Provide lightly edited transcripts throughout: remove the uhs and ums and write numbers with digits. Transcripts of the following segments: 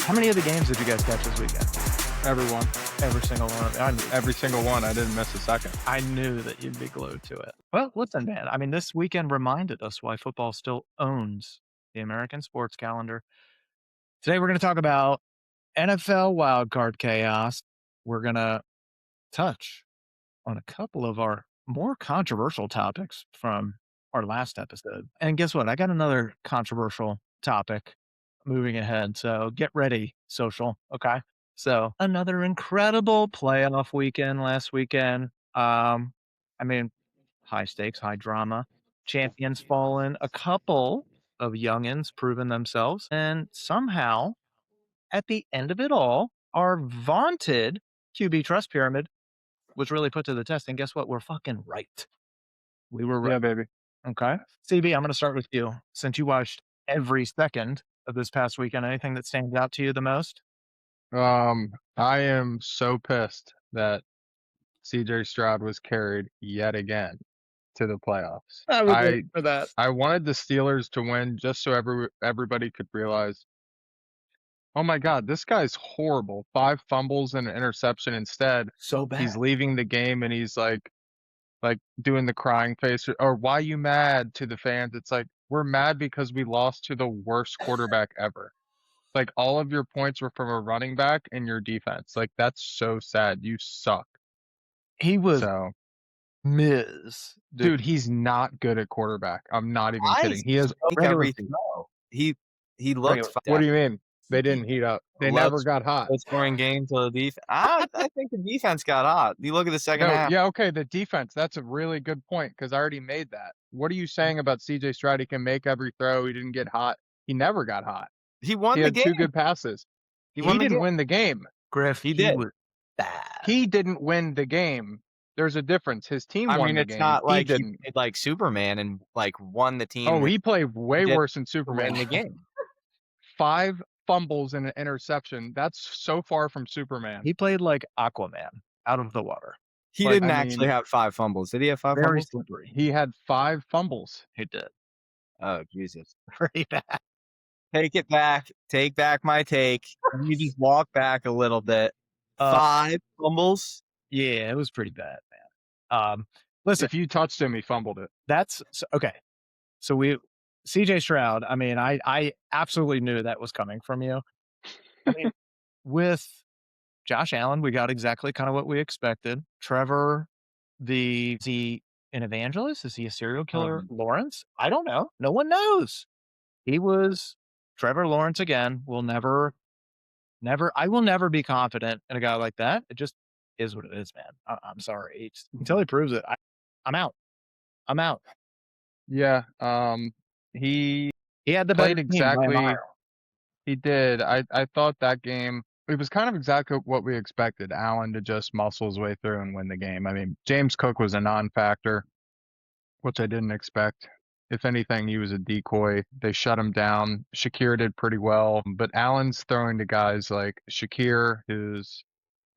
How many of the games did you guys catch this weekend? Everyone. Every single one of them. Every single one. I didn't miss a second. I knew that you'd be glued to it. Well, listen, man. I mean, this weekend reminded us why football still owns the American sports calendar. Today, we're going to talk about NFL wildcard chaos. We're going to touch on a couple of our more controversial topics from our last episode. And guess what? I got another controversial topic moving ahead. So get ready, social. Okay. So another incredible playoff weekend last weekend. I mean, high stakes, high drama, champions fallen, a couple of youngins proven themselves, and somehow at the end of it all, our vaunted QB trust pyramid was really put to the test. And guess what? We're fucking right. We were right. Yeah, baby. Okay. CB, I'm going to start with you. Since you watched every second of this past weekend, anything that stands out to you the most? I am so pissed that CJ Stroud was carried yet again to the playoffs. I was waiting for that. I wanted the Steelers to win just so everybody could realize, oh my God, this guy's horrible. 5 fumbles and an interception. Instead, So bad. he's leaving the game and he's like doing the crying face or why you mad to the fans. It's like, we're mad because we lost to the worst quarterback ever. Like, all of your points were from a running back and your defense. Like, that's so sad. You suck. He was So, Ms. dude, he's not good at quarterback. I'm not even kidding. He has every throw. He looked. What do you mean? They didn't heat up. They never got hot. Scoring game to the defense. I think the defense got hot. You look at the second half. Yeah, okay. The defense. That's a really good point because I already made that. What are you saying about CJ Stroud? He can make every throw. He didn't get hot. He never got hot. He won he the had game. 2 good passes. He didn't win the game. Griff, he did. Was bad. He didn't win the game. There's a difference. His team won the game. It's not like he didn't. Like Superman and like won the team. Oh, he played way worse than Superman in the game. 5 fumbles and an interception. That's so far from Superman. He played like Aquaman out of the water. He didn't actually have 5 fumbles. Did he have 5 very fumbles? Slippery. He had 5 fumbles. He did. Oh, Jesus. Pretty bad. Take it back. Take back my take. You just walk back a little bit. 5 fumbles? Yeah, it was pretty bad, man. Listen, if you touched him, he fumbled it. That's okay. So CJ Stroud, I mean, I absolutely knew that was coming from you. I mean, with Josh Allen, we got exactly kind of what we expected. Trevor, is he an evangelist? Is he a serial killer? Lawrence? I don't know. No one knows. He was Trevor Lawrence again. I will never be confident in a guy like that. It just is what it is, man. I'm sorry. Until he proves it, I'm out. Yeah. He had the played better exactly. Team he did. I thought that game, it was kind of exactly what we expected. Allen to just muscle his way through and win the game. I mean, James Cook was a non-factor, which I didn't expect. If anything, he was a decoy. They shut him down. Shakir did pretty well, but Allen's throwing to guys like Shakir, who's,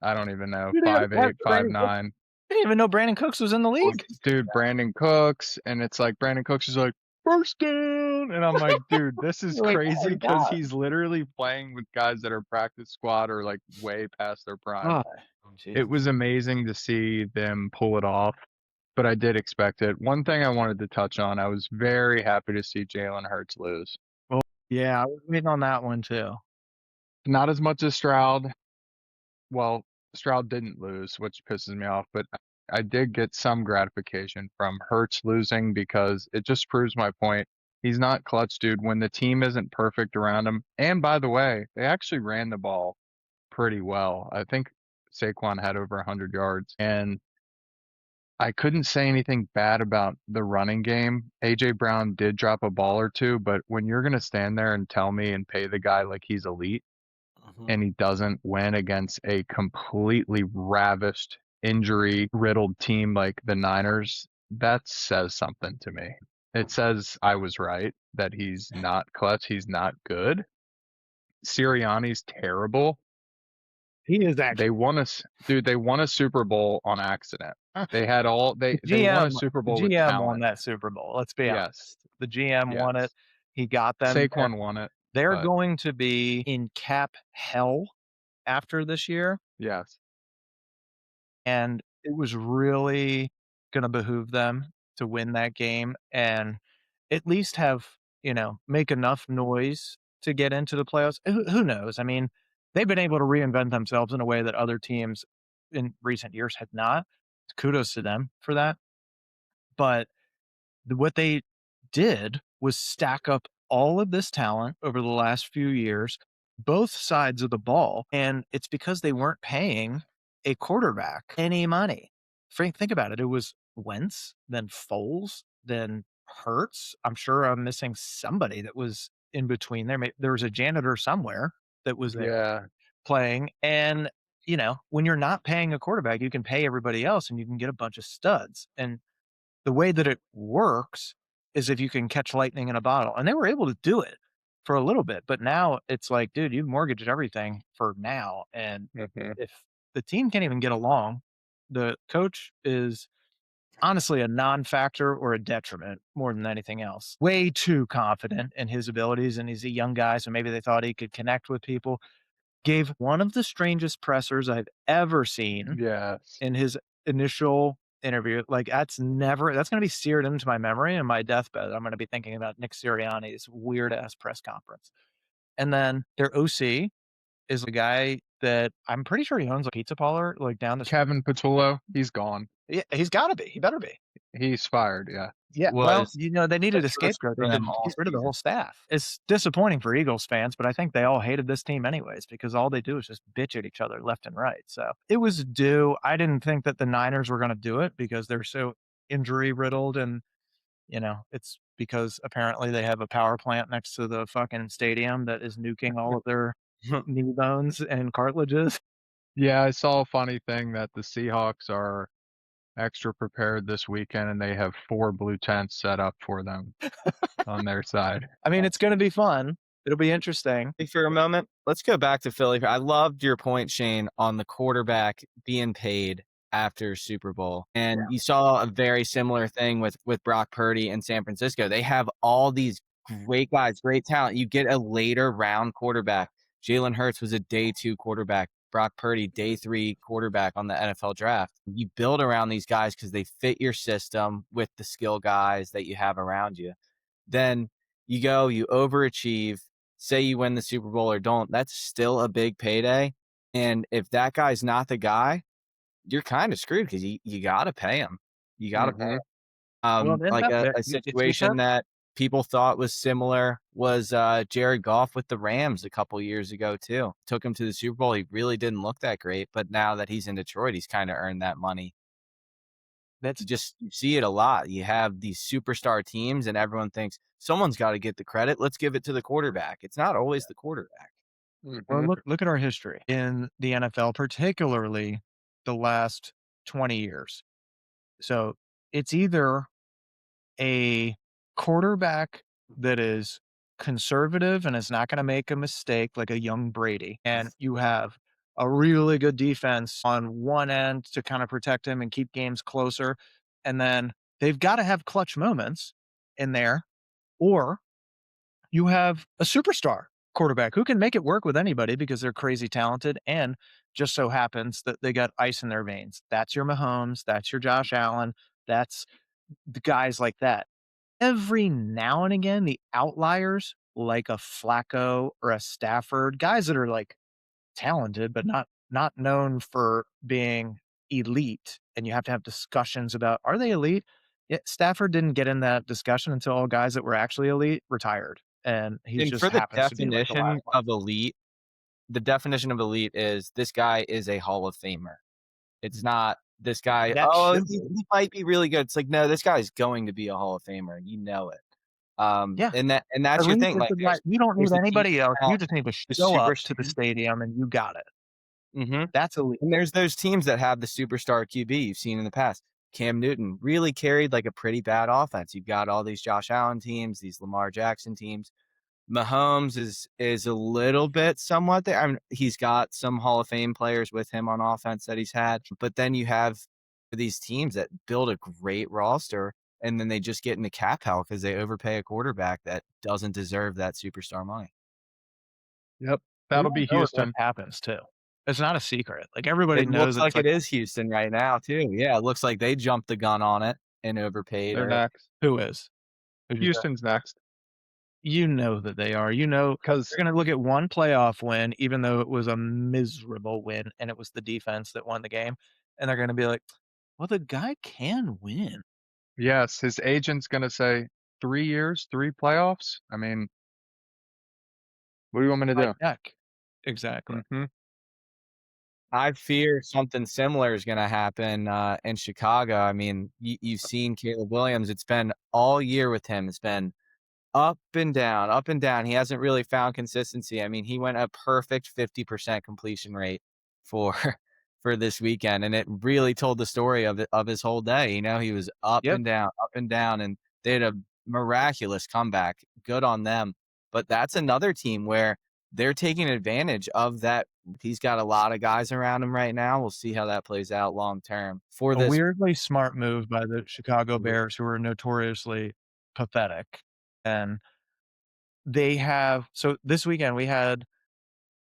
I don't even know, 5'8", 5'9". I didn't even know Brandon Cooks was in the league. Dude, Brandon Cooks, and it's like Brandon Cooks is like, first down, and I'm like, dude, this is crazy because he's literally playing with guys that are practice squad or like way past their prime. It was amazing to see them pull it off. But I did expect it. One thing I wanted to touch on, I was very happy to see Jalen Hurts lose. Well, yeah, I was waiting on that one too. Not as much as Stroud. Well, Stroud didn't lose, which pisses me off, but I did get some gratification from Hurts losing because it just proves my point. He's not clutch, dude, when the team isn't perfect around him. And by the way, they actually ran the ball pretty well. I think Saquon had over 100 yards, and I couldn't say anything bad about the running game. A.J. Brown did drop a ball or 2, but when you're going to stand there and tell me and pay the guy like he's elite and he doesn't win against a completely ravished, injury-riddled team like the Niners, that says something to me. It says I was right, that he's not clutch, he's not good. Sirianni's terrible. He is actually. They won a Super Bowl on accident. They had they won a Super Bowl with GM talent. won that Super Bowl. Let's be honest. The GM won it. He got them. Saquon won it. They're but going to be in cap hell after this year, yes. and it was really gonna behoove them to win that game and at least have, make enough noise to get into the playoffs. Who knows? I mean, they've been able to reinvent themselves in a way that other teams in recent years had not. Kudos to them for that. But what they did was stack up all of this talent over the last few years, both sides of the ball, and it's because they weren't paying a quarterback any money. Frank, think about it. It was Wentz, then Foles, then Hurts. I'm sure I'm missing somebody that was in between there. There was a janitor somewhere that was there Yeah. playing. And, when you're not paying a quarterback, you can pay everybody else and you can get a bunch of studs. And the way that it works is if you can catch lightning in a bottle, and they were able to do it for a little bit, but now it's like, dude, you've mortgaged everything for now, and Mhm. if the team can't even get along, the coach is honestly a non-factor or a detriment more than anything else. Way too confident in his abilities, and he's a young guy, so maybe they thought he could connect with people. Gave one of the strangest pressers I've ever seen Yes. in his initial interview. Like that's gonna be seared into my memory in my deathbed. I'm gonna be thinking about Nick Sirianni's weird ass press conference. And then their OC is a guy that I'm pretty sure he owns a pizza parlor like down the street. Kevin Patullo, he's gone. Yeah, he's gotta be. He better be. He's fired, yeah. Yeah, well, Was they the needed a truth scapegoat. They for them could all get rid of the season. whole staff. It's disappointing for Eagles fans, but I think they all hated this team anyways because all they do is just bitch at each other left and right. So it was due. I didn't think that the Niners were going to do it because they're so injury riddled, and it's because apparently they have a power plant next to the fucking stadium that is nuking all of their knee bones and cartilages. Yeah, I saw a funny thing that the Seahawks are extra prepared this weekend, and they have 4 blue tents set up for them on their side. I mean, it's going to be fun. It'll be interesting. For a moment, let's go back to Philly. I loved your point, Shane, on the quarterback being paid after Super Bowl. And you saw a very similar thing with Brock Purdy in San Francisco. They have all these great guys, great talent. You get a later round quarterback. Jalen Hurts was a day 2 quarterback. Brock Purdy, day 3 quarterback on the NFL draft. You build around these guys because they fit your system with the skill guys that you have around you. Then you go, you overachieve, say you win the Super Bowl or don't, that's still a big payday. And if that guy's not the guy, you're kind of screwed because you got to pay him. You got to pay Mhm. him. Well, then Like a it's because situation that people thought was similar was Jared Goff with the Rams a couple years ago too. Took him to the Super Bowl. He really didn't look that great, but now that he's in Detroit, he's kind of earned that money. that's You see it a lot. You have these superstar teams, and everyone thinks someone's got to get the credit. Let's give it to the quarterback. It's not always the quarterback. well, Mhm. look at our history in the NFL, particularly the last 20 years. So it's either a quarterback that is conservative and is not going to make a mistake like a young Brady, and you have a really good defense on one end to kind of protect him and keep games closer, and then they've got to have clutch moments in there, or you have a superstar quarterback who can make it work with anybody because they're crazy talented and just so happens that they got ice in their veins. That's your Mahomes, that's your Josh Allen, that's the guys like that. Every now and again, the outliers like a Flacco or a Stafford, guys that are like talented, but not known for being elite. And you have to have discussions about are they elite? Yeah, Stafford didn't get in that discussion until all guys that were actually elite retired. And he And just for the happens to be like the last definition one. of elite, the definition of elite is this guy is a Hall of Famer. It's not this guy, That oh, should be. he might be really good. It's like, no, this guy's going to be a Hall of Famer. You know it. Yeah. And that's your Elite thing. is Like the guy you don't need there's the teams anybody else. that have You just need to the show up to the superstar. stadium and you got it. Hmm. That's elite. And there's those teams that have the superstar QB you've seen in the past. Cam Newton really carried like a pretty bad offense. You've got all these Josh Allen teams, these Lamar Jackson teams. Mahomes is a little bit somewhat there. I mean, he's got some Hall of Fame players with him on offense that he's had, but then you have these teams that build a great roster and then they just get into cap hell because they overpay a quarterback that doesn't deserve that superstar money. Yep. We That'll all be know what Houston. happens too. It's not a secret. Like, everybody It knows looks it's like like, it is Houston right now too. Yeah, it looks like they jumped the gun on it and overpaid They're early. next. who is? Who'd you say? Houston's next. You know that they are. You know Because they're gonna look at one playoff win, even though it was a miserable win, and it was the defense that won the game, and they're gonna be like, "Well, the guy can win." yes, his agent's gonna say 3 years, 3 playoffs. I mean, what do you want me to Like do? heck. Exactly. Mhm. I fear something similar is gonna happen, in Chicago. I mean, you've seen Caleb Williams. It's been all year with him. It's been up and down, up and down. He hasn't really found consistency. I mean, he went a perfect 50% completion rate for for this weekend, and it really told the story of his whole day. You know, he was Yep. up and down, and they had a miraculous comeback. Good on them. But that's another team where they're taking advantage of that. He's got a lot of guys around him right now. We'll see how that plays out long term for A this. weirdly smart move by the Chicago Bears, who are notoriously pathetic, and they have so this weekend we had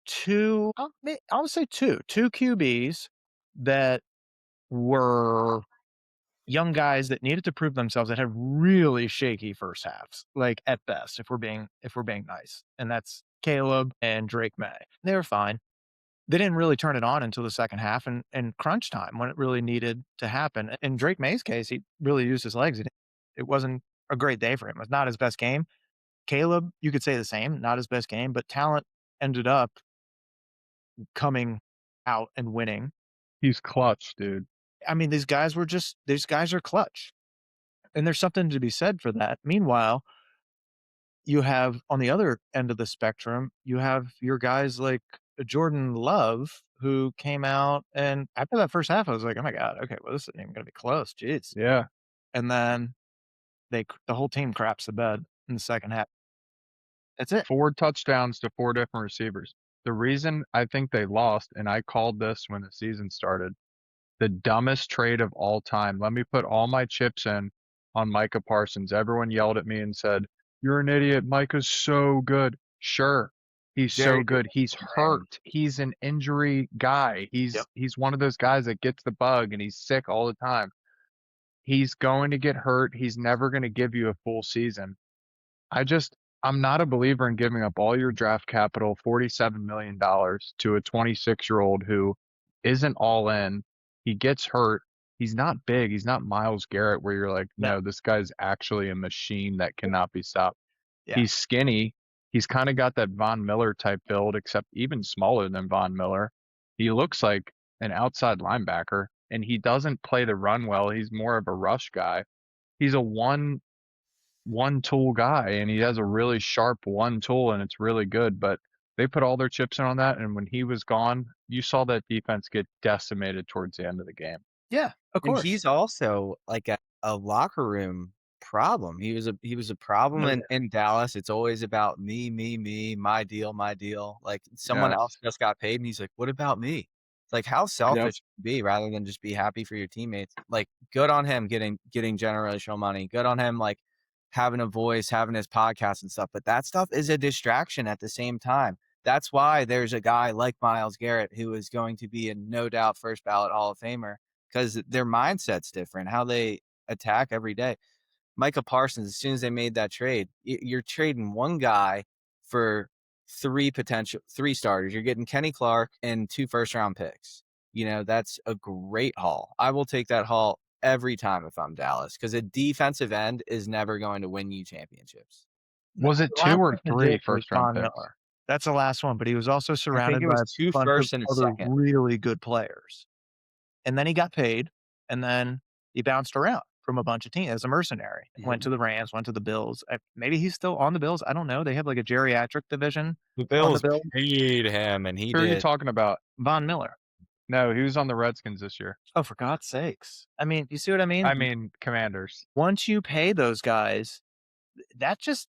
2, I'll say 2 QBs that were young guys that needed to prove themselves that had really shaky first halves, like, at best, if we're being nice, and that's Caleb and Drake May. They were fine. They didn't really turn it on until the second half and crunch time when it really needed to happen. In Drake May's case, he really used his legs. It wasn't a great day for him. It was not his best game. Caleb, you could say the same, not his best game, but talent ended up coming out and winning. He's clutch, dude. I mean, these guys are clutch, and there's something to be said for that. Meanwhile, you have on the other end of the spectrum, you have your guys like Jordan Love, who came out and after that first half, I was like, "Oh my god, okay, well, this isn't even gonna be close, jeez." Yeah. And then the whole team craps the bed in the second half. That's it. 4 touchdowns to 4 different receivers. The reason I think they lost, and I called this when the season started, the dumbest trade of all time. Let me put all my chips in on Micah Parsons. Everyone yelled at me and said, "You're an idiot. Micah's so good." Sure. He's so Very good. good. He's hurt. He's an injury guy. Yep. He's one of those guys that gets the bug and he's sick all the time. He's going to get hurt. He's never going to give you a full season. I just I'm not a believer in giving up all your draft capital, $47 million, to a 26-year-old who isn't all in. He gets hurt. He's not big. He's not Miles Garrett where you're like, No. no, this guy's actually a machine that cannot be stopped. Yeah. He's skinny. He's kind of got that Von Miller type build, except even smaller than Von Miller. He looks like an outside linebacker, and he doesn't play the run well. He's more of a rush guy. He's a one tool guy and he has a really sharp one tool and it's really good, but they put all their chips in on that. And when he was gone, you saw that defense get decimated towards the end of the game. Yeah, of And course. he's also like a locker room problem. He was a problem Oh, yeah. in Dallas. It's always about me, me, me, my deal, my deal. Like someone Yes. else just got paid and he's like, "What about me?" It's like how Yep. selfish can you be rather than just be happy for your teammates. Like good on him getting generational money. Good on him like having a voice, having his podcast and stuff. But that stuff is a distraction at the same time. That's why there's a guy like Miles Garrett who is going to be a no doubt first ballot Hall of Famer because their mindset's different, how they attack every day. Micah Parsons, as soon as they made that trade, you're trading one guy for three starters. You're getting Kenny Clark and 2 first-round picks. You know, that's a great haul. I will take that haul every time if I'm Dallas because a defensive end is never going to win you championships. Was it The 2 last or 3 recommendation was first round Von picks? Miller. That's the last one, but he was also I think surrounded it by was a 2 bunch of firsts and a other second. really good players. And then he got paid, and then he bounced around from a bunch of teams as a mercenary. Went to the Rams, went to the Bills. Maybe he's still on the Bills. I don't know. They have like a geriatric division The on the Bills Bills. paid him, and he Who are you did. talking about? Von Miller. No, he was on the Redskins this year. Oh, for God's sakes. I mean, you see what I mean? I mean, Commanders. Once you pay those guys, that just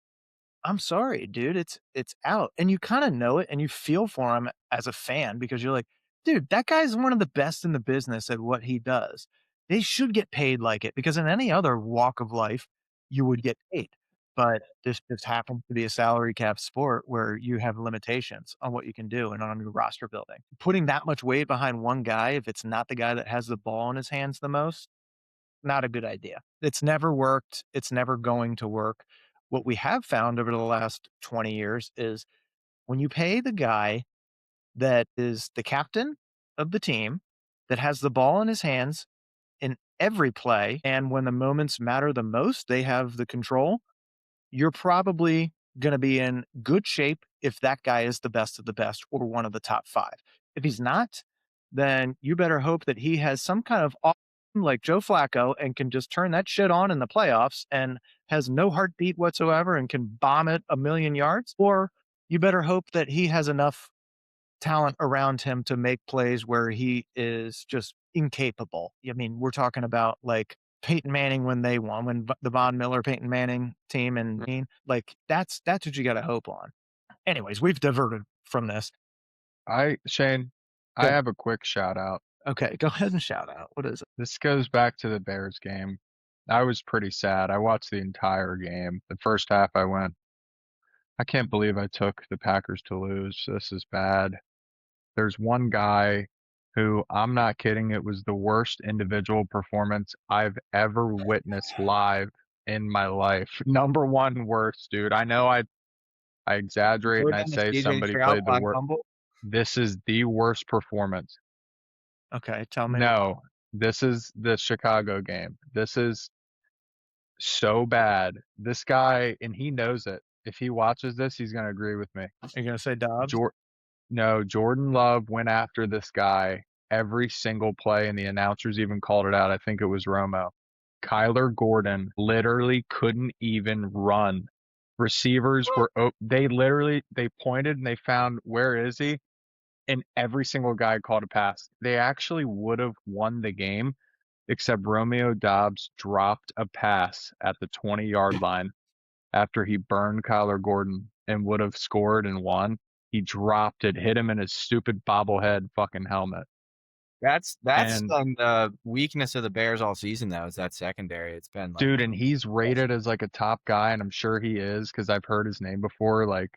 I'm sorry, dude. It's out. And you kind of know it and you feel for him as a fan because you're like, dude, that guy's one of the best in the business at what he does. They should get paid like it because in any other walk of life, you would get paid. but this just happens to be a salary cap sport where you have limitations on what you can do and on your roster building. Putting that much weight behind one guy, if it's not the guy that has the ball in his hands the most, not a good idea. It's never worked. It's never going to work. What we have found over the last 20 years is when you pay the guy that is the captain of the team, that has the ball in his hands in every play, and when the moments matter the most, they have the control, you're probably going to be in good shape if that guy is the best of the best or one of the top 5. If he's not, then you better hope that he has some kind of like Joe Flacco and can just turn that shit on in the playoffs and has no heartbeat whatsoever and can bomb it a million yards. Or you better hope that he has enough talent around him to make plays where he is just incapable. I mean, we're talking about like Peyton Manning when they won, when the Von Miller, Peyton Manning team, and like that's what you got to hope on. Anyways, we've diverted from this. Shane, I have a quick shout out. Okay, go ahead and shout out. What is it? This goes back to the Bears game. I was pretty sad. I watched the entire game. The first half I went, I can't believe I took the Packers to lose. This is bad. There's one guy who, I'm not kidding, it was the worst individual performance I've ever witnessed live in my life. Number one worst, dude. I know I exaggerate and I say somebody played the worst. This is the worst performance. Okay, tell me. No, this is the Chicago game. This is so bad. This guy, and he knows it. If he watches this, he's going to agree with me. Are you going to say Dobbs? No, Jordan Love went after this guy every single play, and the announcers even called it out. I think it was Romo. Kyler Gordon literally couldn't even run. Receivers were, they pointed and they found, where is he? And every single guy caught a pass. They actually would have won the game, except Romeo Dobbs dropped a pass at the 20-yard line after he burned Kyler Gordon and would have scored and won. He dropped it, hit him in his stupid bobblehead fucking helmet. That's the weakness of the Bears all season, though, is that secondary. It's been like, dude, and he's rated as like a top guy, and I'm sure he is because I've heard his name before, like,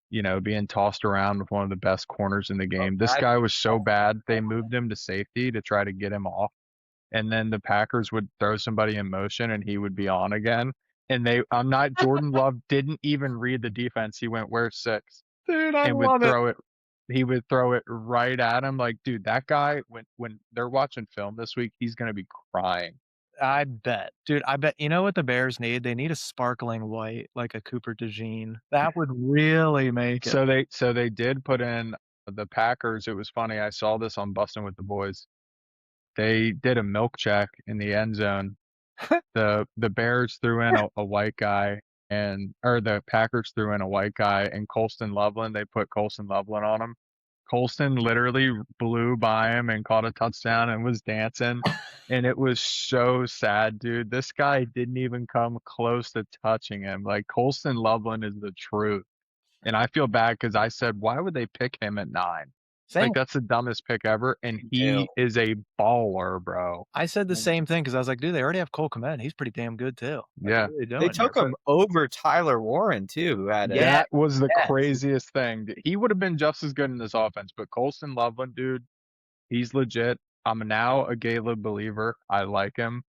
you know, being tossed around with one of the best corners in the game. This guy was so bad, they moved him to safety to try to get him off. And then the Packers would throw somebody in motion and he would be on again. And Jordan Love didn't even read the defense. He went, where's 6? Dude, I and love it. He would throw it right at him. Like, dude, that guy, when they're watching film this week, he's going to be crying. I bet. Dude, I bet. You know what the Bears need? They need a sparkling white, like a Cooper DeJean. That would really make it. So they did put in the Packers. It was funny. I saw this on Bustin' with the Boys. They did a milk check in the end zone. The Bears threw in a white guy, or the Packers threw in a white guy, and Colston Loveland, they put Colston Loveland on him. Colston literally blew by him and caught a touchdown and was dancing. And it was so sad, dude. This guy didn't even come close to touching him. Like, Colston Loveland is the truth. And I feel bad because I said, why would they pick him at 9? Same. Like, that's the dumbest pick ever. And he is a baller, bro. I said the same thing because I was like, dude, they already have Cole Kmet. He's pretty damn good, too. Yeah. They took him over Tyler Warren, too. Who had that was the craziest thing. He would have been just as good in this offense. But Colston Loveland, dude, he's legit. I'm now a Caleb believer. I like him.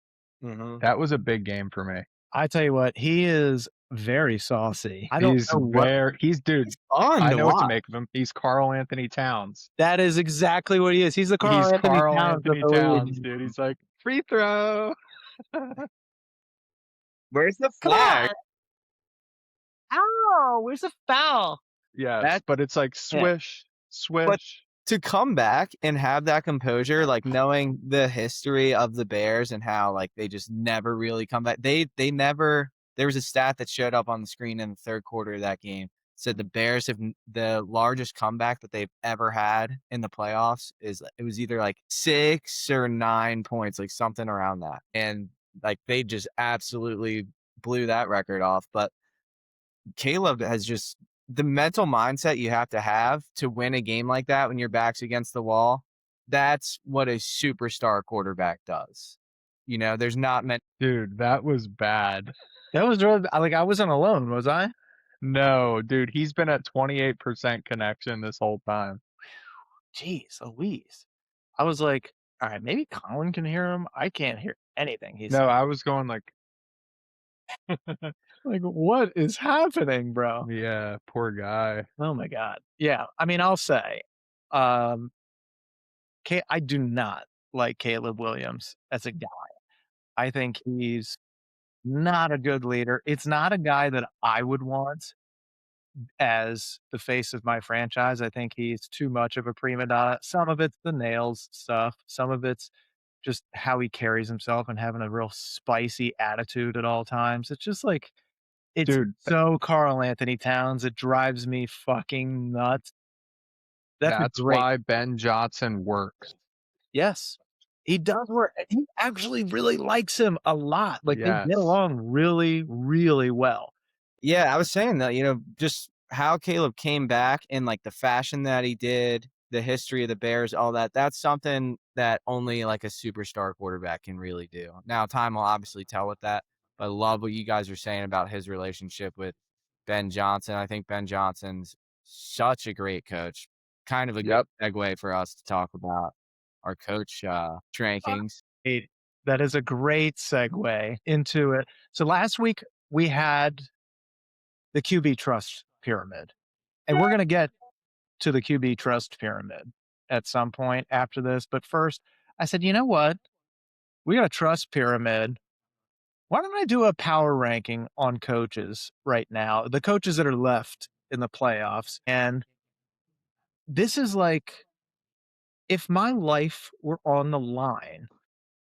Mm-hmm. That was a big game for me. I tell you what, he is very saucy. He's fun I know what to make of him. He's Carl Anthony Towns. That is exactly what he is. He's the Carl Anthony Towns, dude. He's like, free throw. Where's the flag? Ow, where's the foul? Yeah, but it's like swish. But to come back and have that composure, like knowing the history of the Bears and how like they just never really come back. They never. There was a stat that showed up on the screen in the third quarter of that game. Said the Bears have the largest comeback that they've ever had in the playoffs. It was either like 6 or 9 points, like something around that, and like they just absolutely blew that record off. But Caleb has just the mental mindset you have to win a game like that when your back's against the wall. That's what a superstar quarterback does. You know, there's not many. Dude, that was bad. That was really like, I wasn't alone, was I? No, dude, he's been at 28% connection this whole time. Jeez Louise. I was like, "All right, maybe Colin can hear him. I can't hear anything he's No, saying." I was going like, Like, what is happening, bro? yeah, poor guy. Oh my god. Yeah, I mean, I'll say, um, I do not like Caleb Williams as a guy. I think he's not a good leader. It's not a guy that I would want as the face of my franchise. I think he's too much of a prima donna. Some of it's the nails stuff, some of it's just how he carries himself and having a real spicy attitude at all times. It's just like, it's Dude, so Carl Anthony Towns, it drives me fucking nuts. That's a that's great. why Ben Johnson works. Yes. He does work. He actually really likes him a lot. Like, they get Yes. along really, really well. Yeah, I was saying that, you know, just how Caleb came back in like the fashion that he did, the history of the Bears, all that. That's something that only like a superstar quarterback can really do. Now, time will obviously tell with that, but I love what you guys are saying about his relationship with Ben Johnson. I think Ben Johnson's such a great coach. Kind of a good Yep. segue for us to talk about our coach rankings. Great. That is a great segue into it. So last week we had the QB trust pyramid, and we're going to get to the QB trust pyramid at some point after this. But first, I said, you know what? We got a trust pyramid. Why don't I do a power ranking on coaches right now? The coaches that are left in the playoffs. And this is like, if my life were on the line,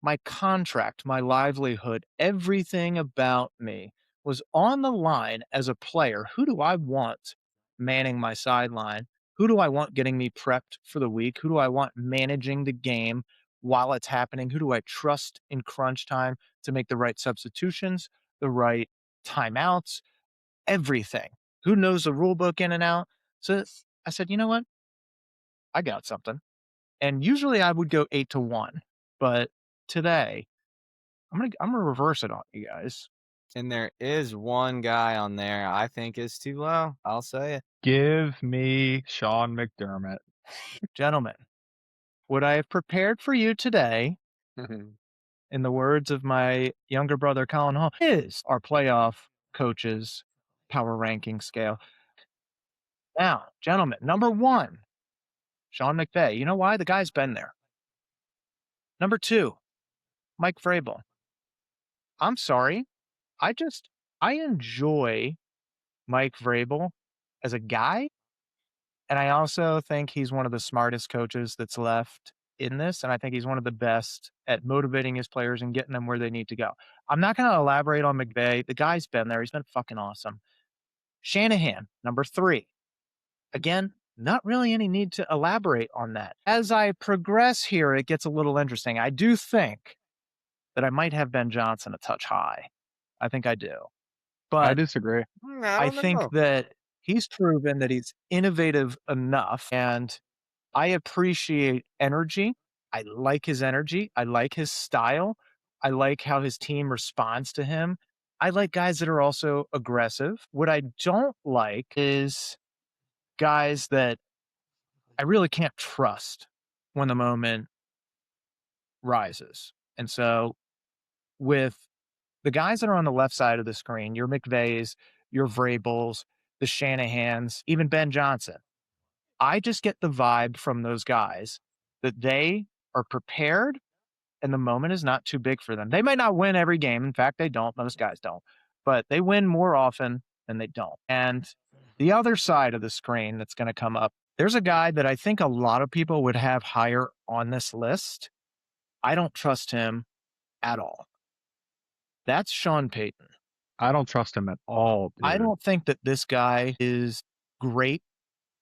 my contract, my livelihood, everything about me was on the line as a player. Who do I want manning my sideline? Who do I want getting me prepped for the week? Who do I want managing the game while it's happening? Who do I trust in crunch time to make the right substitutions, the right timeouts, everything? Who knows the rule book in and out? So I said, you know what? I got something. And usually I would go 8-1, but today I'm gonna reverse it on you guys. And there is one guy on there I think is too low. I'll say it. Give me Sean McDermott. Gentlemen, what I have prepared for you today, in the words of my younger brother Colin Hall, is our playoff coaches power ranking scale. Now, gentlemen, number 1, Sean McVay. You know why? The guy's been there. Number 2, Mike Vrabel. I'm sorry. I enjoy Mike Vrabel as a guy. And I also think he's one of the smartest coaches that's left in this, and I think he's one of the best at motivating his players and getting them where they need to go. I'm not gonna elaborate on McVay. The guy's been there. He's been fucking awesome. Shanahan, number 3. Again, not really any need to elaborate on that. As I progress here, it gets a little interesting. I do think that I might have Ben Johnson a touch high. I think I do. I But disagree. I I don't think know. that he's proven that he's innovative enough, and I appreciate energy. I like his energy. I like his style. I like how his team responds to him. I like guys that are also aggressive. What I don't like is guys that I really can't trust when the moment rises. And so, with the guys that are on the left side of the screen, your McVays, your Vrabels, the Shanahans, even Ben Johnson, I just get the vibe from those guys that they are prepared and the moment is not too big for them. They might not win every game. In fact, they don't. Most guys don't. But they win more often than they don't. And the other side of the screen that's going to come up, there's a guy that I think a lot of people would have higher on this list. I don't trust him at all. That's Sean Payton. I don't trust him at all, dude. I don't think that this guy is great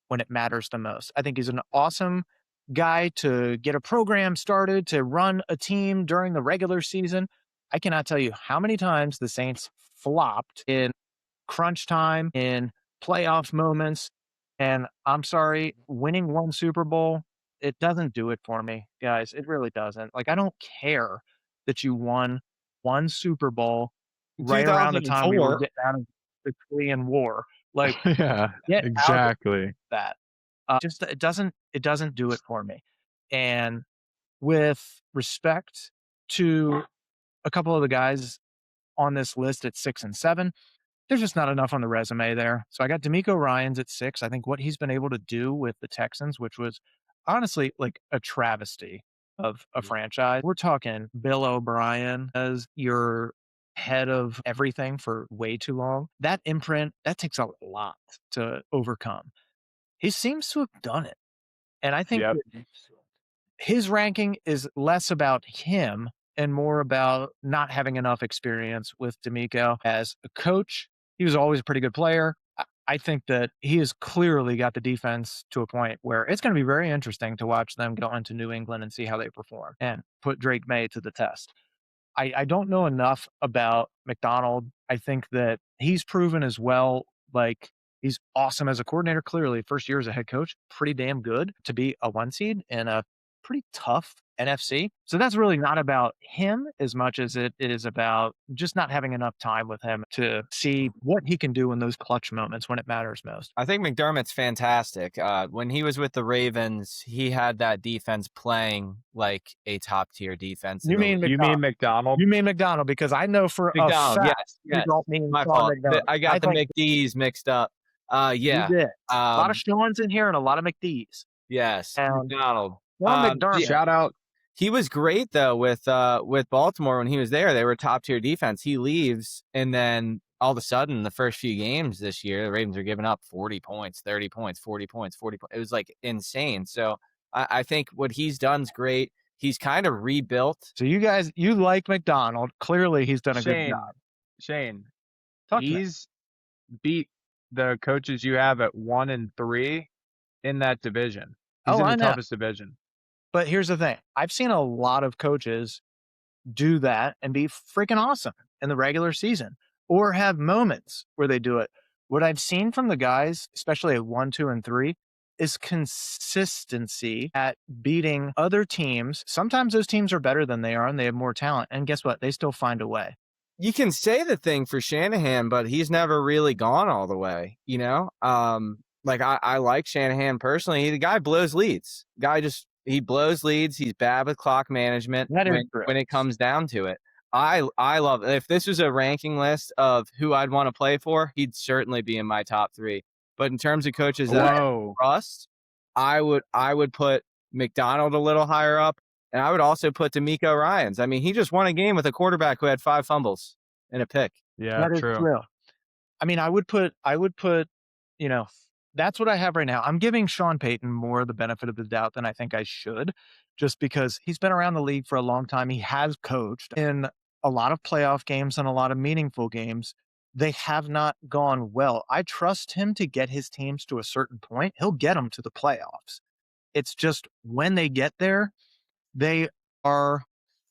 when it matters the most. I think he's an awesome guy to get a program started, to run a team during the regular season. I cannot tell you how many times the Saints flopped in crunch time, in playoff moments. And I'm sorry, winning one Super Bowl, it doesn't do it for me, guys. It really doesn't. Like, I don't care that you won one Super Bowl right around the time we were 2004. getting out of the Korean War. Like, Yeah, get out of exactly. that. Just it doesn't do it for me. And with respect to a couple of the guys on this list at 6 and 7, there's just not enough on the resume there. So I got D'Amico Ryans at 6. I think what he's been able to do with the Texans, which was honestly like a travesty of a franchise. We're talking Bill O'Brien as your head of everything for way too long. That imprint, that takes a lot to overcome. He seems to have done it. And I think Yep. that his ranking is less about him and more about not having enough experience with D'Amico as a coach. He was always a pretty good player. I think that he has clearly got the defense to a point where it's going to be very interesting to watch them go into New England and see how they perform and put Drake May to the test. I don't know enough about McDonald. I think that he's proven as well, like he's awesome as a coordinator. Clearly, first year as a head coach, pretty damn good to be a 1 seed in a pretty tough NFC. So that's really not about him as much as it is about just not having enough time with him to see what he can do in those clutch moments when it matters most. I think McDermott's fantastic. When he was with the Ravens, he had that defense playing like a top tier defense. You mean You mean McDonald? You mean McDonald, because I know for McDonald? a fact Yes, you yes. don't mean My Sean fault. McDonald. I got the think McD's mixed up. you Yeah. did. A lot of Um, Sean's in here and a lot of McD's. yes. And McDonald. Sean McDermott. Shout out. He was great though with Baltimore when he was there. They were top tier defense. He leaves, and then all of a sudden, the first few games this year, the Ravens are giving up 40 points, 30 points, 40 points, 40 points. It was like insane. So I think what he's done's great. He's kind of rebuilt. So you like McDonald. Clearly, he's done a good job. Shane, Talk to me. he's beat the coaches you have at 1 and 3 in that division. He's in I the know. toughest division. But here's the thing. I've seen a lot of coaches do that and be freaking awesome in the regular season or have moments where they do it. What I've seen from the guys, especially at 1, 2, and 3, is consistency at beating other teams. Sometimes those teams are better than they are and they have more talent. And guess what? They still find a way. You can say the thing for Shanahan, but he's never really gone all the way, you know? Like I like Shanahan personally. The guy blows leads. He blows leads. He's bad with clock management That is true. when it comes down to it. I love if this was a ranking list of who I'd want to play for, he'd certainly be in my top 3. But in terms of coaches that I trust, I would put McDonald a little higher up, and I would also put D'Amico Ryans. I mean, he just won a game with a quarterback who had 5 fumbles and a pick. Yeah, That is true. true. I mean, I would put, that's what I have right now. I'm giving Sean Payton more the benefit of the doubt than I think I should, just because he's been around the league for a long time. He has coached in a lot of playoff games and a lot of meaningful games. They have not gone well. I trust him to get his teams to a certain point. He'll get them to the playoffs. It's just when they get there, they are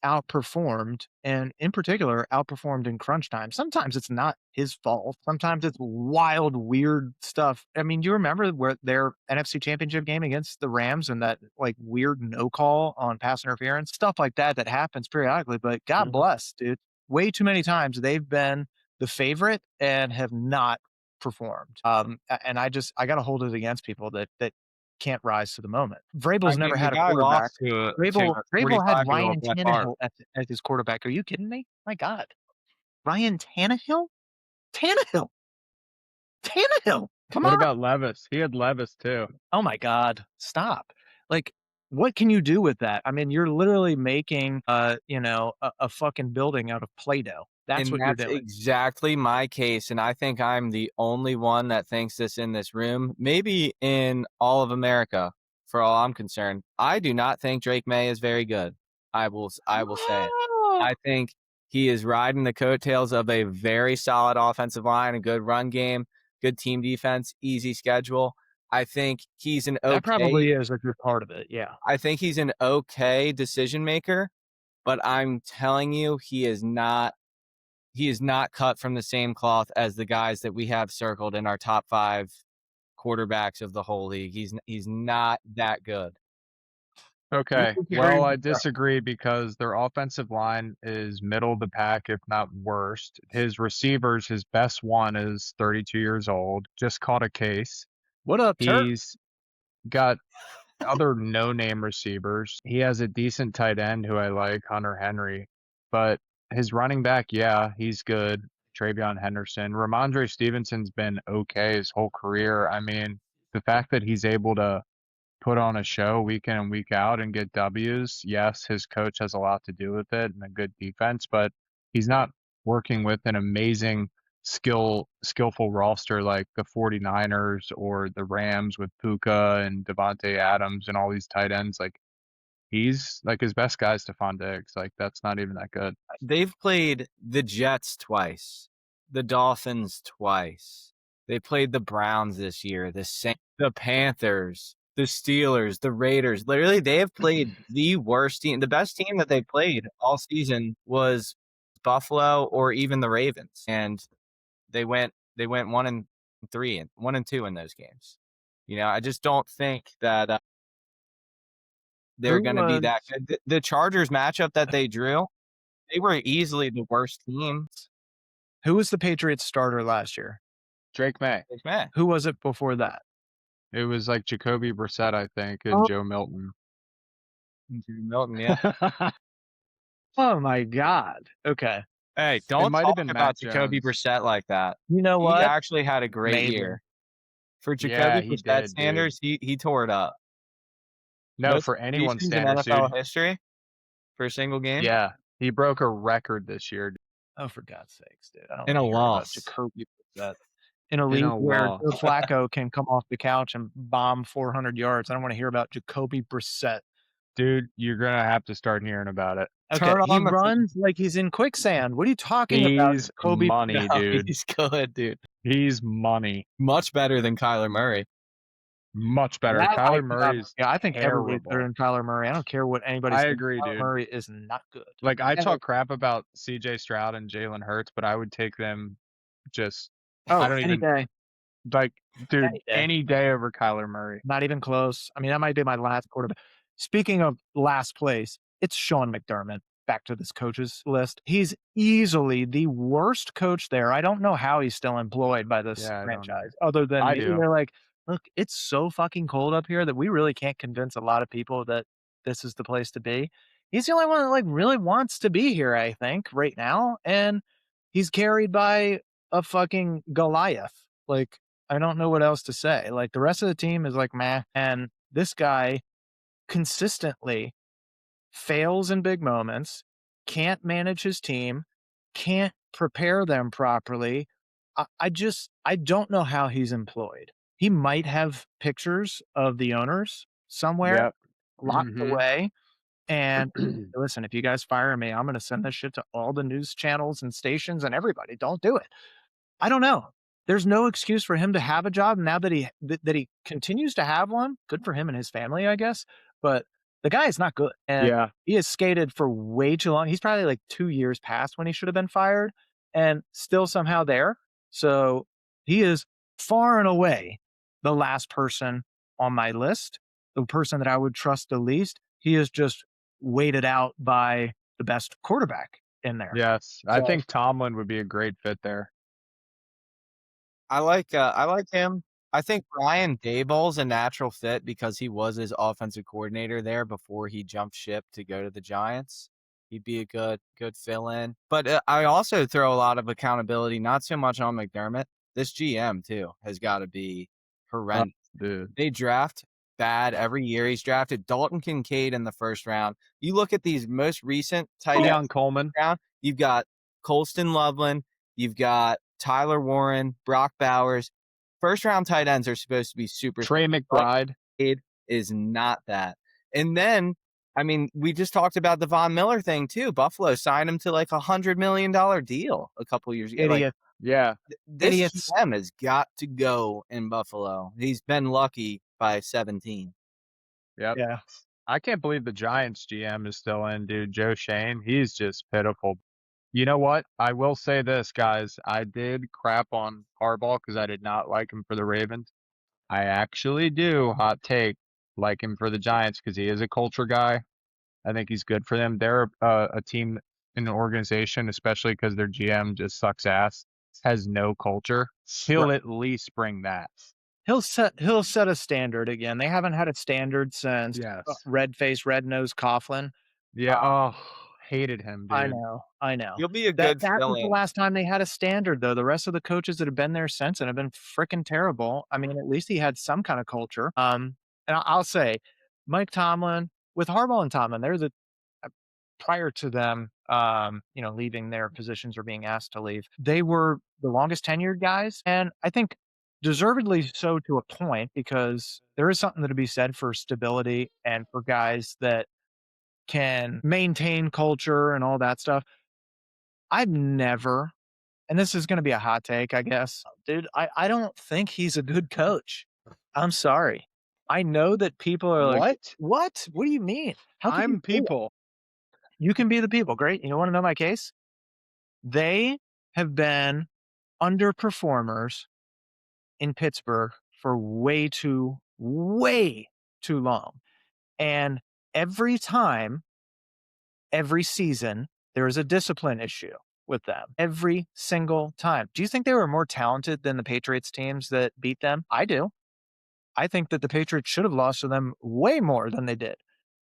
outperformed, and in particular, outperformed in crunch time. Sometimes it's not his fault. Sometimes it's wild, weird stuff. I mean, do you remember where their NFC Championship game against the Rams and that like weird no call on pass interference? Stuff like that happens periodically, but God bless, dude. Way too many times they've been the favorite and have not performed. And I got to hold it against people that can't rise to the moment. Vrabel's never had a quarterback. Vrabel had Ryan Tannehill as his quarterback. Are you kidding me? My God. Ryan Tannehill? Tannehill. Come What on. about Levis? He had Levis too. Oh my God. Stop. Like, what can you do with that? I mean, you're literally making a fucking building out of Play-Doh. That's what you're doing. Exactly my case, and I think I'm the only one that thinks this in this room, maybe in all of America, for all I'm concerned. I do not think Drake May is very good. I will say it. I think he is riding the coattails of a very solid offensive line, a good run game, good team defense, easy schedule. I think he's an okay. That probably is a good part of it, yeah. I think he's an okay decision maker, but I'm telling you, he is not cut from the same cloth as the guys that we have circled in our top 5 quarterbacks of the whole league. He's not that good. Okay. disagree Well, with I me there. disagree because their offensive line is middle of the pack, if not worst. His receivers, his best one is 32 years old, just caught a case. What up, Turk? He's got other no-name receivers. He has a decent tight end who I like, Hunter Henry. But his running back, yeah, he's good. Travion Henderson. Ramondre Stevenson's been okay his whole career. I mean, the fact that he's able to put on a show week in and week out and get W's. Yes, his coach has a lot to do with it and a good defense, but he's not working with an amazing skillful roster like the 49ers or the Rams with Puka and Devontae Adams and all these tight ends. Like he's like his best guy is Stephon Diggs. Like that's not even that good. They've played the Jets twice, the Dolphins twice. They played the Browns this year, the Panthers, the Steelers, the Raiders. Literally, they have played the worst team. The best team that they played all season was Buffalo or even the Ravens, and they went 1-3 and 1-2 in those games. I just don't think that they're going to be that good. The Chargers matchup that they drew, they were easily the worst teams. Who was the Patriots starter last year? Drake May. Who was it before that? It was like Jacoby Brissett, I think, and Joe Milton. Yeah. Oh my God. Okay. Hey, don't might have talk been about Matt Jacoby Jones. Brissett like that. You know He what? actually had a great Maybe. year. For Yeah, Jacoby he Brissett did, dude. standards, he tore it up. No, Most for anyone's completions in standards, dude. NFL history for a single game. Yeah, he broke a record this year. Oh, for God's sakes, dude. I don't In wanna a hear about loss. Jacoby Brissett. In a league a where loss. Joe Flacco can come off the couch and bomb 400 yards. I don't want to hear about Jacoby Brissett. Dude, you're gonna have to start hearing about it. Okay, Turn he on the- runs like he's in quicksand. What are you talking about, He's Jacoby? money, No, dude. he's good, dude. He's money. Much better than Kyler Murray. Much better. Yeah, Kyler Murray's yeah, I think everybody's better terrible. than Kyler Murray. I don't care what anybody I says. agree, Kyler dude. Murray is not good. Like I talk crap about CJ Stroud and Jalen Hurts, but I would take them just Oh, I don't any even day. like dude, Any day. any day over Kyler Murray. Not even close. I mean, that might be my last quarterback. Speaking of last place, it's Sean McDermott. Back to this coaches list. He's easily the worst coach there. I don't know how he's still employed by this Yeah, I don't know. franchise, other than I maybe do. they're like, look, it's so fucking cold up here that we really can't convince a lot of people that this is the place to be. He's the only one that like really wants to be here, I think, right now. And he's carried by a fucking Goliath. Like, I don't know what else to say. Like the rest of the team is like, meh. And this guy consistently fails in big moments, can't manage his team, can't prepare them properly. I don't know how he's employed. He might have pictures of the owners somewhere Yep. locked Mhm. away. And listen, if you guys fire me, I'm going to send this shit to all the news channels and stations and everybody. Don't do it. I don't know. There's no excuse for him to have a job now that he continues to have one. Good for him and his family, I guess. But the guy is not good, and Yeah. he has skated for way too long. He's probably like 2 years past when he should have been fired, and still somehow there. So he is far and away the last person on my list, the person that I would trust the least. He is just weighted out by the best quarterback in there. Yes. I So- think Tomlin would be a great fit there. I like him. I think Brian Daboll's a natural fit because he was his offensive coordinator there before he jumped ship to go to the Giants. He'd be a good fill-in. But I also throw a lot of accountability, not so much on McDermott. This GM too has got to be horrendous. Dude. They draft bad every year. He's drafted Dalton Kincaid in the first round. You look at these most recent tight ends Deion Coleman. round, you've got Colston Loveland, you've got Tyler Warren, Brock Bowers. First round tight ends are supposed to be super. Trey McBride Is not that. And then, I mean, we just talked about the Von Miller thing too. Buffalo signed him to like $100 million deal a couple years ago. Idiot. Yeah. This Idiots. GM has got to go in Buffalo. He's been lucky by 17. Yep. Yeah. I can't believe the Giants GM is still in, dude. Joe Shane, he's just pitiful. You know what? I will say this, guys. I did crap on Harbaugh because I did not like him for the Ravens. I actually do, hot take, like him for the Giants because he is a culture guy. I think he's good for them. They're a team in an organization, especially because their GM just sucks ass, has no culture. He'll at least bring that. He'll set a standard again. They haven't had a standard since Yes. red face, red nose Coughlin. Yeah. Oh, hated him, dude. I know. You'll be a That good was the fill-in. last time they had a standard, though. The rest of the coaches that have been there since and have been freaking terrible. I mean, at least he had some kind of culture. And I'll say, Mike Tomlin with Harbaugh and Tomlin, they're the prior to them, leaving their positions or being asked to leave, they were the longest tenured guys, and I think deservedly so to a point because there is something to be said for stability and for guys that can maintain culture and all that stuff. I've never, and this is going to be a hot take, I guess, dude. I don't think he's a good coach. I'm sorry. I know that people are like, What? "What? What do you mean? How can you I'm say that?" people. You can be the people. Great. You want to know my case? They have been underperformers in Pittsburgh for way too long. And every time, every season, there is a discipline issue with them every single time. Do you think they were more talented than the Patriots teams that beat them? I do. I think that the Patriots should have lost to them way more than they did.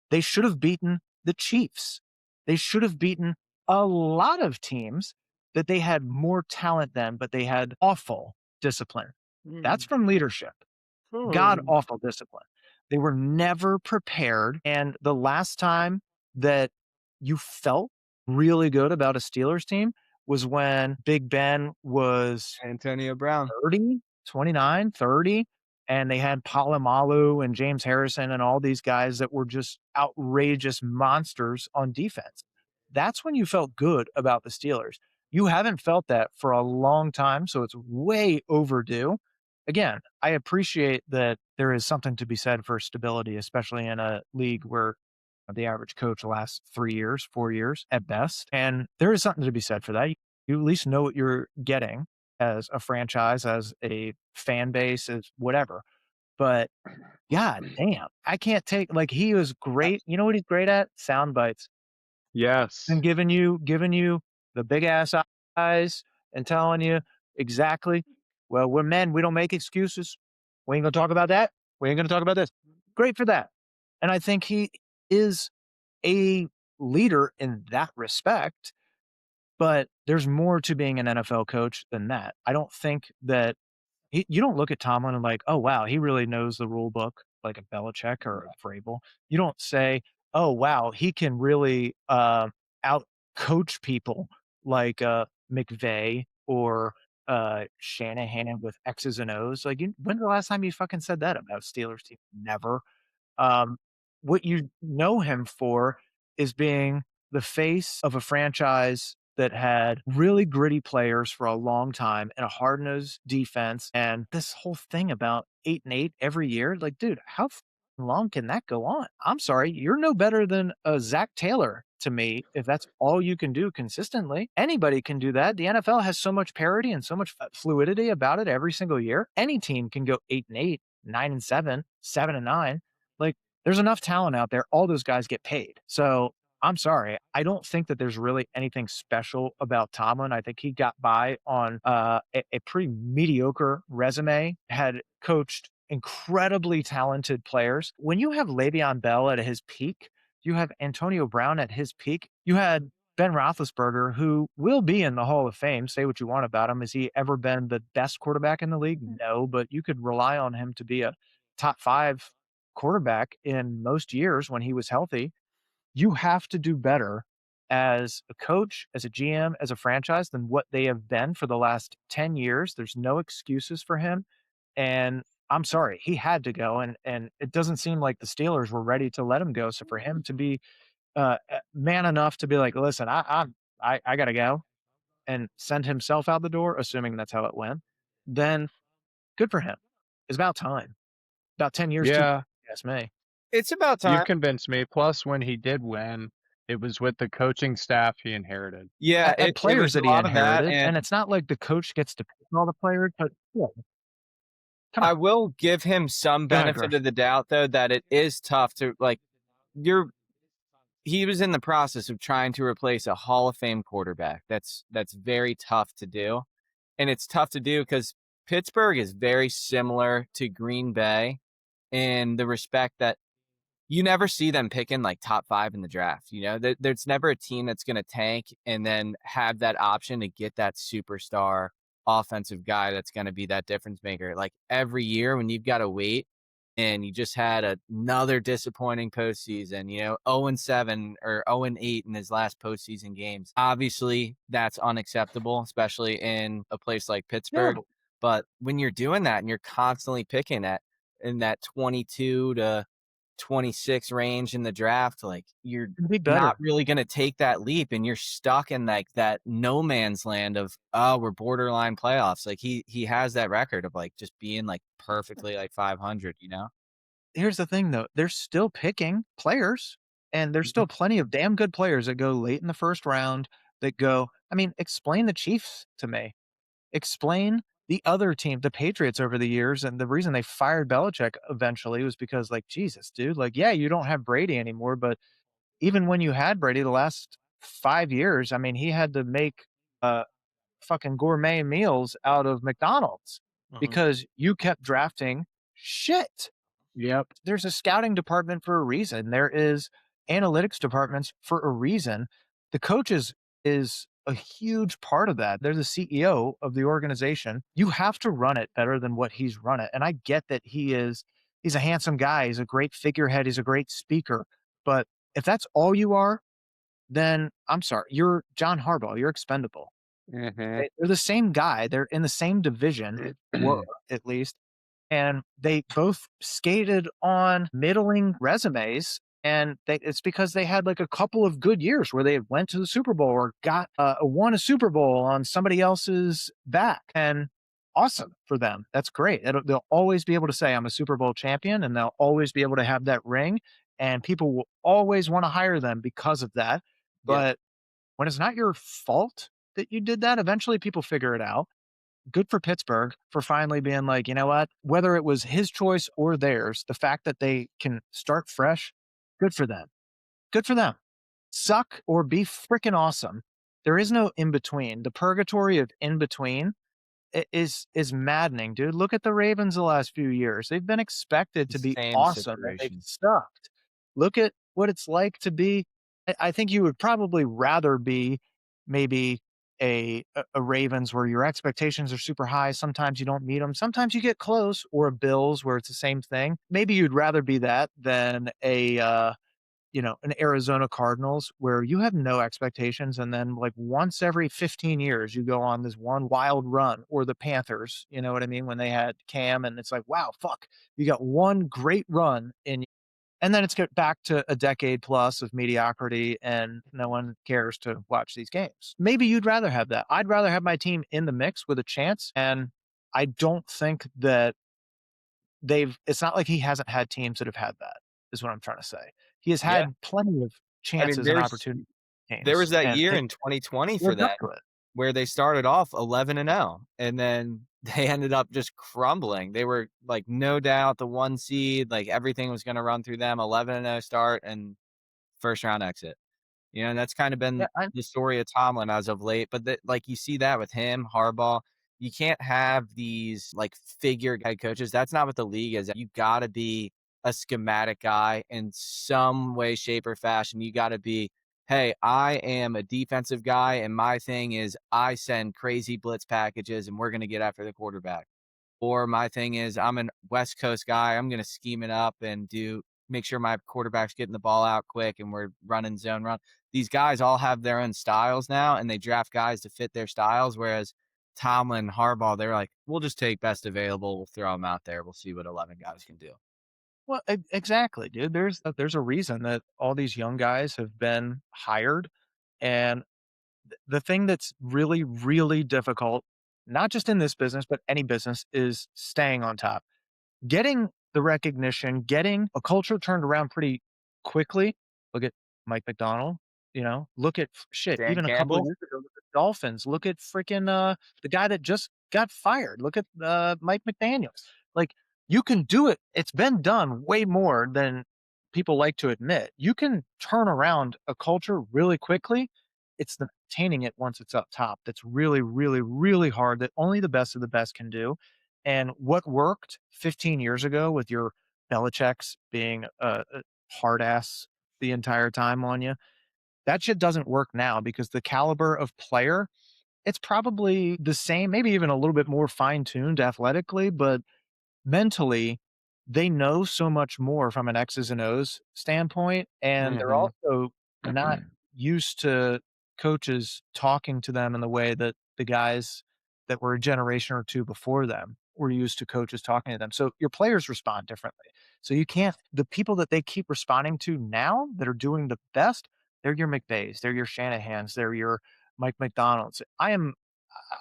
They should have beaten the Chiefs. They should have beaten a lot of teams that they had more talent than, but they had awful discipline. That's from leadership. God awful discipline. They were never prepared. And the last time that you felt really good about a Steelers team was when Big Ben was Antonio Brown. 30, 29, 30, and they had Palomalu and James Harrison and all these guys that were just outrageous monsters on defense. That's when you felt good about the Steelers. You haven't felt that for a long time, so it's way overdue. Again, I appreciate that there is something to be said for stability, especially in a league where the average coach lasts 3 years, 4 years at best. And there is something to be said for that. You at least know what you're getting as a franchise, as a fan base, as whatever. But god damn, I can't take like he was great. You know what he's great at? Sound bites. Yes. And giving you the big ass eyes and telling you exactly, well, we're men, we don't make excuses. We ain't gonna talk about that. We ain't gonna talk about this. Great for that. And I think he is a leader in that respect. But there's more to being an NFL coach than that. I don't think that you don't look at Tomlin and like, oh wow, he really knows the rule book like a Belichick or a Vrabel. You don't say, oh wow, he can really out coach people like McVay or Shanahan with X's and O's. Like, when's the last time you fucking said that about Steelers team? Never. Um, what you know him for is being the face of a franchise that had really gritty players for a long time and a hard-nosed defense. And this whole thing about 8-8 every year, like, dude, how long can that go on? I'm sorry, you're no better than a Zach Taylor to me if that's all you can do consistently. Anybody can do that. The NFL has so much parity and so much fluidity about it every single year. Any team can go 8-8, 9-7, 7-9. Like, there's enough talent out there. All those guys get paid. So I'm sorry. I don't think that there's really anything special about Tomlin. I think he got by on a pretty mediocre resume, had coached incredibly talented players. When you have Le'Veon Bell at his peak, you have Antonio Brown at his peak, you had Ben Roethlisberger, who will be in the Hall of Fame. Say what you want about him. Has he ever been the best quarterback in the league? No, but you could rely on him to be a top 5 quarterback in most years when he was healthy. You have to do better as a coach, as a GM, as a franchise than what they have been for the last 10 years. There's no excuses for him. And I'm sorry, he had to go. And it doesn't seem like the Steelers were ready to let him go. So for him to be man enough to be like, listen, I gotta go and send himself out the door, assuming that's how it went, then good for him. It's about time. About 10 years too, Yeah. yes, me. It's about time. You've convinced me. Plus, when he did win, it was with the coaching staff he inherited. Yeah, And it players was a that he lot of that, inherited, and it's not like the coach gets to pick all the players, but yeah, Come I on. will give him some Go ahead, benefit Griff. of the doubt, though, that it is tough to, like, you're he was in the process of trying to replace a Hall of Fame quarterback. That's very tough to do, and it's tough to do because Pittsburgh is very similar to Green Bay in the respect that you never see them picking, like, top 5 in the draft, you know? There's never a team that's gonna tank and then have that option to get that superstar offensive guy that's gonna be that difference maker. Like, every year when you've gotta wait and you just had another disappointing postseason, 0-7 or 0-8 in his last postseason games. Obviously, that's unacceptable, especially in a place like Pittsburgh, Terrible. but when you're doing that and you're constantly picking at in that 22 to 26 range in the draft, like, you're Be not better. really gonna take that leap, and you're stuck in, like, that no man's land of, "Oh, we're borderline playoffs." Like, he has that record of, like, just being, like, perfectly, like, 500, you know? Here's the thing, though. They're still picking players, and there's Mhm. still plenty of damn good players that go late in the first round that go I mean, explain the Chiefs to me. Explain the other team, the Patriots over the years, and the reason they fired Belichick eventually was because, like, Jesus, dude, like, yeah, you don't have Brady anymore, but even when you had Brady the last 5 years, I mean, he had to make, uh, fucking gourmet meals out of McDonald's Mhm. because you kept drafting shit. Yep. There's a scouting department for a reason. There is analytics departments for a reason. The coaches is a huge part of that. They're the CEO of the organization. You have to run it better than what he's run it. And I get that he's a handsome guy. He's a great figurehead. He's a great speaker. But if that's all you are, then I'm sorry. You're John Harbaugh. You're expendable. Mhm. They're the same guy. They're in the same division, were at least, and they both skated on middling resumes, and it's because they had, like, a couple of good years where they went to the Super Bowl or got won a Super Bowl on somebody else's back, and awesome for them. That's great. They'll always be able to say, "I'm a Super Bowl champion," and they'll always be able to have that ring, and people will always wanna hire them because of that, Yeah. but when it's not your fault that you did that, eventually people figure it out. Good for Pittsburgh for finally being like, you know what? Whether it was his choice or theirs, the fact that they can start fresh, good for them. Good for them. Suck or be freaking awesome. There is no in between. The purgatory of in between is maddening, dude. Look at the Ravens the last few years. They've been expected The to be same awesome, and they've situation. sucked. Look at what it's like to be I think you would probably rather be maybe a Ravens where your expectations are super high, sometimes you don't meet them, sometimes you get close, or a Bills where it's the same thing. Maybe you'd rather be that than an Arizona Cardinals where you have no expectations, and then, like, once every 15 years, you go on this one wild run, or the Panthers, you know what I mean? When they had Cam, and it's like, wow, fuck, you got one great run and then it's get back to a decade plus of mediocrity, and no one cares to watch these games. Maybe you'd rather have that. I'd rather have my team in the mix with a chance, and I don't think that it's not like he hasn't had teams that have had that, is what I'm trying to say. He has Yeah. had plenty of I mean, chances and opportunity there was teams, that and year they in 2020 for lived up that, to it. where they started off 11-0, and then they ended up just crumbling. They were, like, no doubt the 1 seed, like, everything was gonna run through them, 11-0 start, and first round exit. And that's kind of Yeah, been the story of Tomlin as of late. But like, you see that with him, Harbaugh. You can't have these, like, figure head coaches. That's not what the league is. You got to be a schematic guy in some way, shape, or fashion. You got to be, hey, I am a defensive guy, and my thing is I send crazy blitz packages, and we're going to get after the quarterback. Or my thing is I'm an West Coast guy. I'm gonna scheme it up and make sure my quarterback's getting the ball out quick and we're running zone run. These guys all have their own styles now, and they draft guys to fit their styles. Whereas Tomlin, Harbaugh, they're like, we'll just take best available. We'll throw them out there. We'll see what 11 guys can do. well, exactly, dude. There's a reason that all these young guys have been hired, and the thing that's really, really difficult, not just in this business, but any business, is staying on top. Getting the recognition, getting a culture turned around pretty quickly. Look at Mike McDonald, look at shit, Dan even a couple of Campbell, years ago, look at the Dolphins. Look at freaking the guy that just got fired. Look at Mike McDaniels. Like, you can do it. It's been done way more than people like to admit. You can turn around a culture really quickly. It's the maintaining it once it's up top that's really, really, really hard that only the best of the best can do. And what worked 15 years ago with your Belichick's being a hard ass the entire time on you, that shit doesn't work now because the caliber of player, it's probably the same, maybe even a little bit more fine tuned athletically, but mentally, they know so much more from an X's and O's standpoint, and they're Mhm. also not used to coaches talking to them in the way that the guys that were a generation or 2 before them were used to coaches talking to them. So your players respond differently. So you can't the people that they keep responding to now that are doing the best, they're your McVays, they're your Shanahans, they're your Mike McDonalds. I don't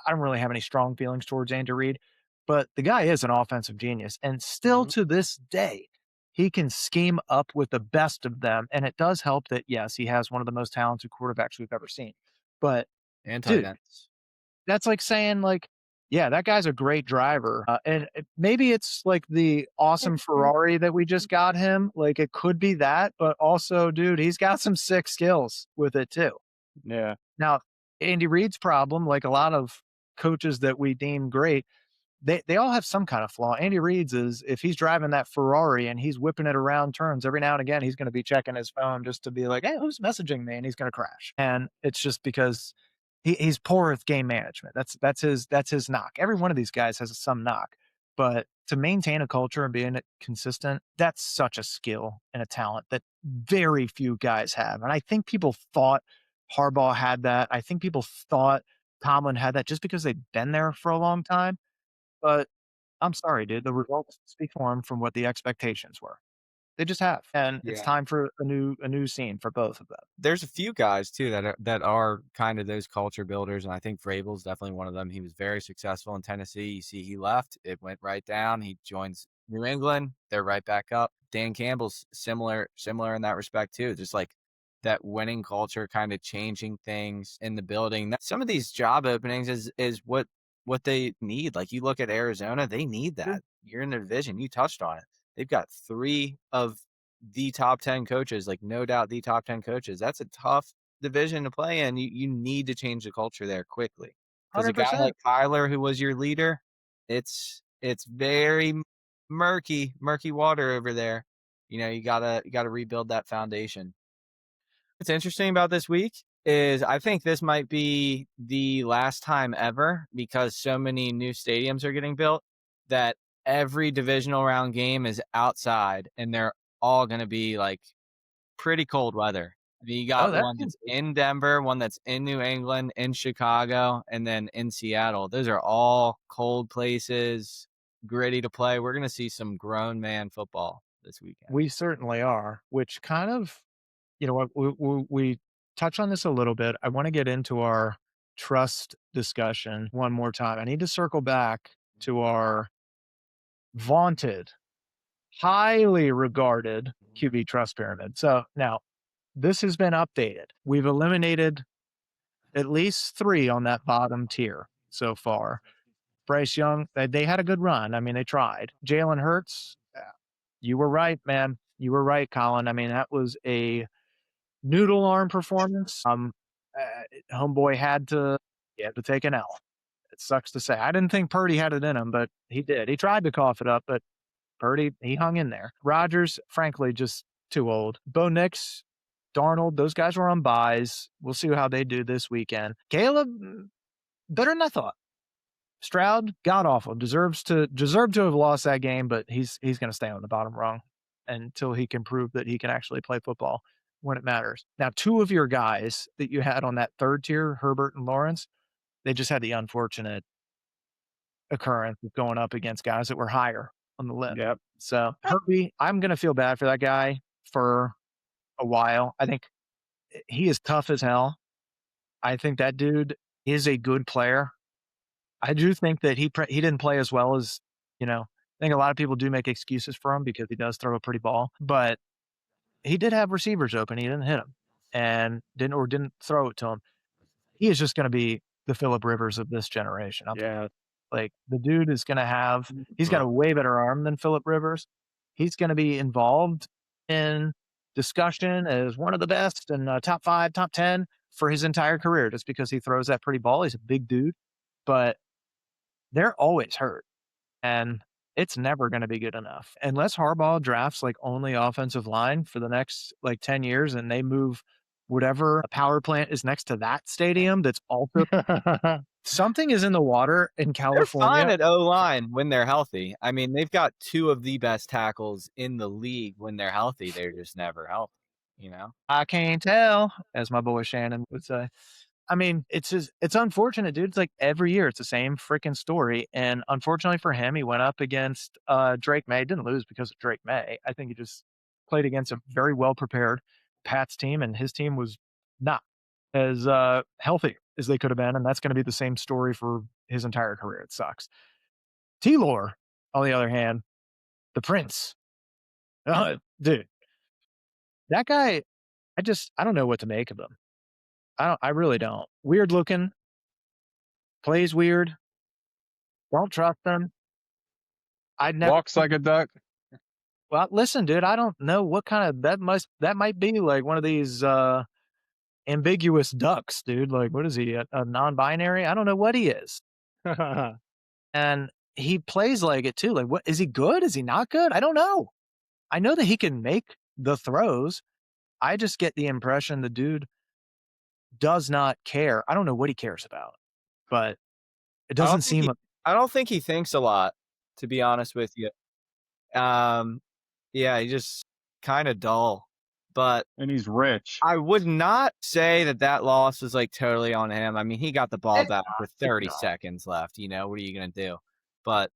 really have any strong feelings towards Andy Reid, but the guy is an offensive genius, and still Mhm. to this day, he can scheme up with the best of them, and it does help that, yes, he has one of the most talented quarterbacks we've ever seen. But, And tight dude, ends. that's like saying, like, yeah, that guy's a great driver, and maybe it's like the awesome Ferrari that we just got him, like, it could be that, but also, dude, he's got some sick skills with it too. Yeah. Now, Andy Reid's problem, like a lot of coaches that we deem great, they all have some kind of flaw. Andy Reid's is if he's driving that Ferrari and he's whipping it around turns every now and again, he's going to be checking his phone just to be like, "Hey, who's messaging me?" And he's going to crash. And it's just because he's poor with game management. That's his knock. Every one of these guys has some knock, but to maintain a culture and being consistent, that's such a skill and a talent that very few guys have. And I think people thought Harbaugh had that. I think people thought Tomlin had that just because they've been there for a long time. But I'm sorry, dude, the results speak for him from what the expectations were. They just have, and it's Yeah. time for a new scene for both of them. There's a few guys too that are kind of those culture builders, and I think Vrabel's definitely one of them. He was very successful in Tennessee. You see, he left, it went right down. He joins New England, they're right back up. Dan Campbell's similar in that respect too. Just like that winning culture, kind of changing things in the building. Some of these job openings is what they need. Like you look at Arizona, they need that. You're in the division. You touched on it. They've got 3 of the top 10 coaches, like no doubt the top 10 coaches. That's a tough division to play in. You need to change the culture there quickly. Because a guy 100%. like Kyler, who was your leader, it's very murky water over there. You gotta rebuild that foundation. What's interesting about this week is I think this might be the last time ever, because so many new stadiums are getting built, that every divisional round game is outside and they're all going to be like pretty cold weather. You Oh, got that one seems that's in Denver, one that's in New England, in Chicago, and then in Seattle. Those are all cold places, gritty to play. We're going to see some grown man football this weekend. we certainly are, which kind of, what we touch on this a little bit. I want to get into our trust discussion one more time. I need to circle back to our vaunted, highly regarded QB trust pyramid. So now this has been updated. We've eliminated at least 3 on that bottom tier so far. Bryce Young, they had a good run. I mean, they tried. Jalen Hurts, you were right, man. You were right, Colin. I mean, that was a noodle arm performance. Homeboy he had to take an L. It sucks to say. I didn't think Purdy had it in him, but he did. He tried to cough it up, but Purdy, he hung in there. Rodgers, frankly, just too old. Bo Nix, Darnold, those guys were on buys. We'll see how they do this weekend. Caleb, better than I thought. Stroud, god awful. Deserved to have lost that game, but he's going to stay on the bottom rung until he can prove that he can actually play football when it matters. Now, 2 of your guys that you had on that third tier, Herbert and Lawrence, they just had the unfortunate occurrence of going up against guys that were higher on the list. Yep. So Herbie, I'm going to feel bad for that guy for a while. I think he is tough as hell. I think that dude is a good player. I do think that he didn't play as well as, I think a lot of people do make excuses for him because he does throw a pretty ball, but he did have receivers open. He didn't hit them and didn't throw it to him. He is just going to be the Phillip Rivers of this generation. Yeah. Like, the dude is gonna have he's got Ugh. a way better arm than Philip Rivers. He's gonna be involved in discussion as one of the best and, top 5, top 10 for his entire career just because he throws that pretty ball. He's a big dude, but they're always hurt, and it's never gonna be good enough. Unless Harbaugh drafts, like, only offensive line for the next, like, 10 years and they move whatever power plant is next to that stadium that's also something is in the water in They're fine California. at O-line when they're healthy. I mean, they've got 2 of the best tackles in the league when they're healthy. They're just never healthy, you know? I can't tell, as my boy Shannon would say. I mean, it's unfortunate, dude. It's like every year it's the same freaking story. And unfortunately for him, he went up against Drake May. Didn't lose because of Drake May. I think he just played against a very well prepared Pats team, and his team was not as healthy as they could have been. And that's going to be the same story for his entire career. It sucks. T Lore, on the other hand, the Prince. Dude, that guy, I don't know what to make of him. I really don't. Weird looking, plays weird, don't trust him. I'd never Walks like a duck. well, listen, dude, I don't know what kind of that might be like one of these ambiguous ducks, dude. Like, what is he? A non-binary? I don't know what he is. And he plays like it too. Like, what is he good? Is he not good? I don't know. I know that he can make the throws. I just get the impression the dude does not care. I don't know what he cares about, but it I doesn't don't think seem he I don't think he thinks a lot, to be honest with you. Um, yeah, he's just kinda dull, but And he's rich. I would not say that that loss was, like, totally on him. I mean, he got the ball back with 30 seconds left, you know, what are you gonna do? But,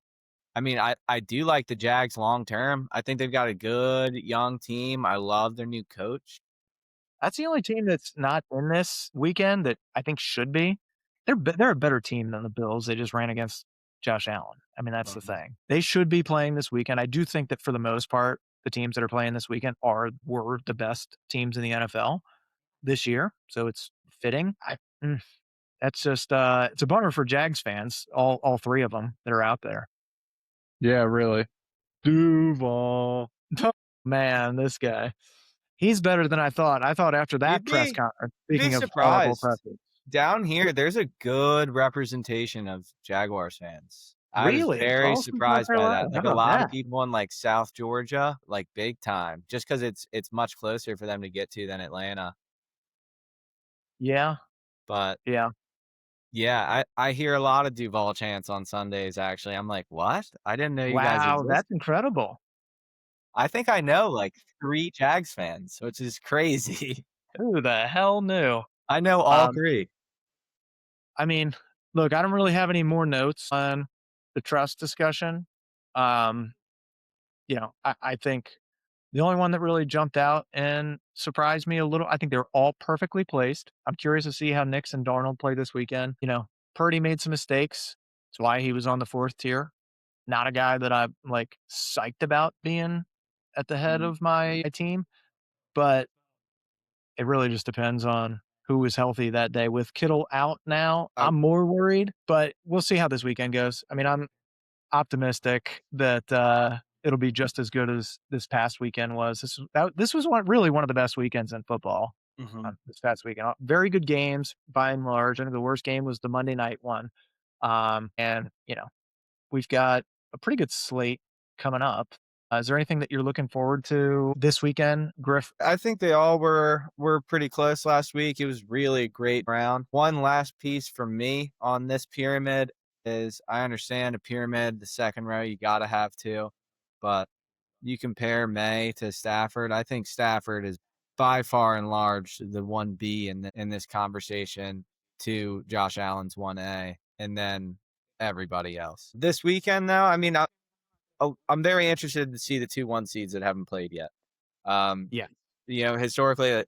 I mean, I do like the Jags long term. I think they've got a good young team. I love their new coach. That's the only team that's not in this weekend that I think should be. They're a better team than the Bills. They just ran against Josh Allen. I mean, that's the thing. They should be playing this weekend. I do think that for the most part, the teams that are playing this weekend were the best teams in the NFL this year. So it's fitting. That's just it's a bummer for Jags fans, all three of them that are out there. Yeah, really. Duval. Man, this guy. He's better than I thought. I thought after that You'd press be conference, you'd be speaking of horrible surprised. presses. Down here, there's a good representation of Jaguars fans. I was Really? very Charleston, South surprised by Carolina? that. How Like, a about lot of that? people in, like, South Georgia, like, big time, just because it's much closer for them to get to than Atlanta. Yeah, But, yeah. yeah, I hear a lot of Duval chants on Sundays, actually. I'm like, "What? I didn't know you guys Wow, that's existed." incredible. I think I know, like, 3 Jags fans, which is crazy. Who the hell knew? I know all Um, 3. I mean, look, I don't really have any more notes on the trust discussion. Um, I think the only one that really jumped out and surprised me a little, I think they're all perfectly placed. I'm curious to see how Nix and Darnold play this weekend. Purdy made some mistakes. That's why he was on the fourth tier. Not a guy that I'm like psyched about being at the head of my team, but it really just depends on who is healthy that day. With Kittle out now, I I'm more worried, but we'll see how this weekend goes. I mean, I'm optimistic that it'll be just as good as this past weekend was. This was really one of the best weekends in football. Mhm. This past weekend, very good games by and large. I think the worst game was the Monday night one, and we've got a pretty good slate coming up. Is there anything that you're looking forward to this weekend, Griff? I think they all were pretty close last week. It was really a great round. One last piece for me on this pyramid is I understand a pyramid, the second row, you got to have 2, but you compare May to Stafford. I think Stafford is by far and large the 1B in this conversation to Josh Allen's 1A, and then everybody else. This weekend, though, I mean, I'm very interested to see the 2 1 seeds that haven't played yet. Um, Yeah. Historically,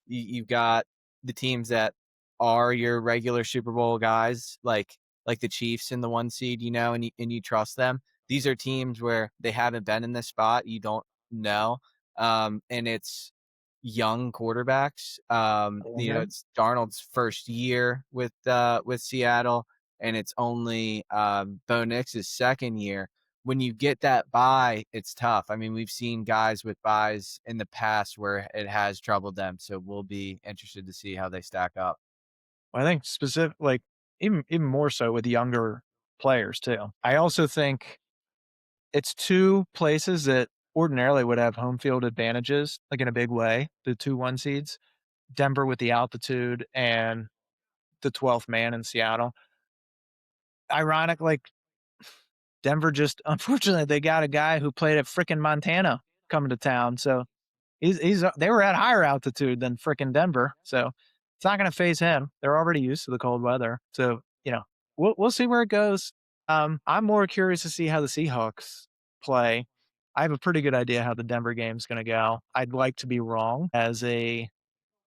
you've got the teams that are your regular Super Bowl guys, like the Chiefs in the 1 seed, and you trust them. These are teams where they haven't been in this spot. You don't know, and it's young quarterbacks. Mhm. It's Darnold's first year with Seattle. and it's only Bo Nix's second year. When you get that bye, it's tough. I mean, we've seen guys with byes in the past where it has troubled them. So we'll be interested to see how they stack up. I think like even more so with younger players too. I also think it's two places that ordinarily would have home field advantages, like in a big way. The 2-1 seeds, Denver with the altitude, and the 12th man in Seattle. Ironic, like Denver just unfortunately they got a guy who played at frickin' Montana coming to town, so he's they were at higher altitude than frickin' Denver, so it's not going to phase him. They're already used to the cold weather, so we'll see where it goes. I'm more curious to see how the Seahawks play. I have a pretty good idea how the Denver game's going to go. I'd like to be wrong as a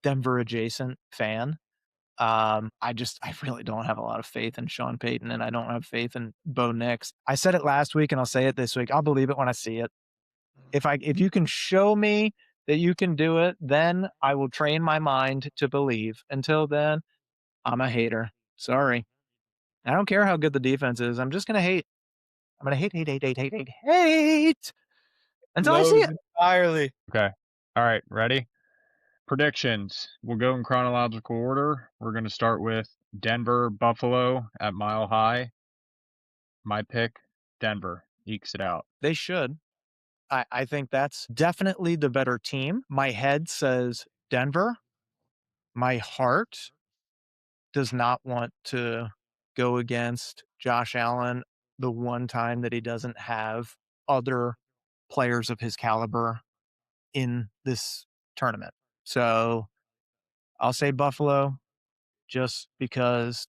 Denver adjacent fan. I really don't have a lot of faith in Sean Payton, and I don't have faith in Bo Nix. I said it last week and I'll say it this week. I'll believe it when I see it. If you can show me that you can do it, then I will train my mind to believe. Until then, I'm a hater. Sorry. I don't care how good the defense is. I'm just gonna hate. I'm gonna hate until I see Loathe it. entirely. Okay. All right. Ready? Predictions. We'll go in chronological order. We're going to start with Denver, Buffalo at Mile High. My pick, Denver. Ekes it out. They should. I think that's definitely the better team. My head says Denver. My heart does not want to go against Josh Allen the one time that he doesn't have other players of his caliber in this tournament. So I'll say Buffalo just because,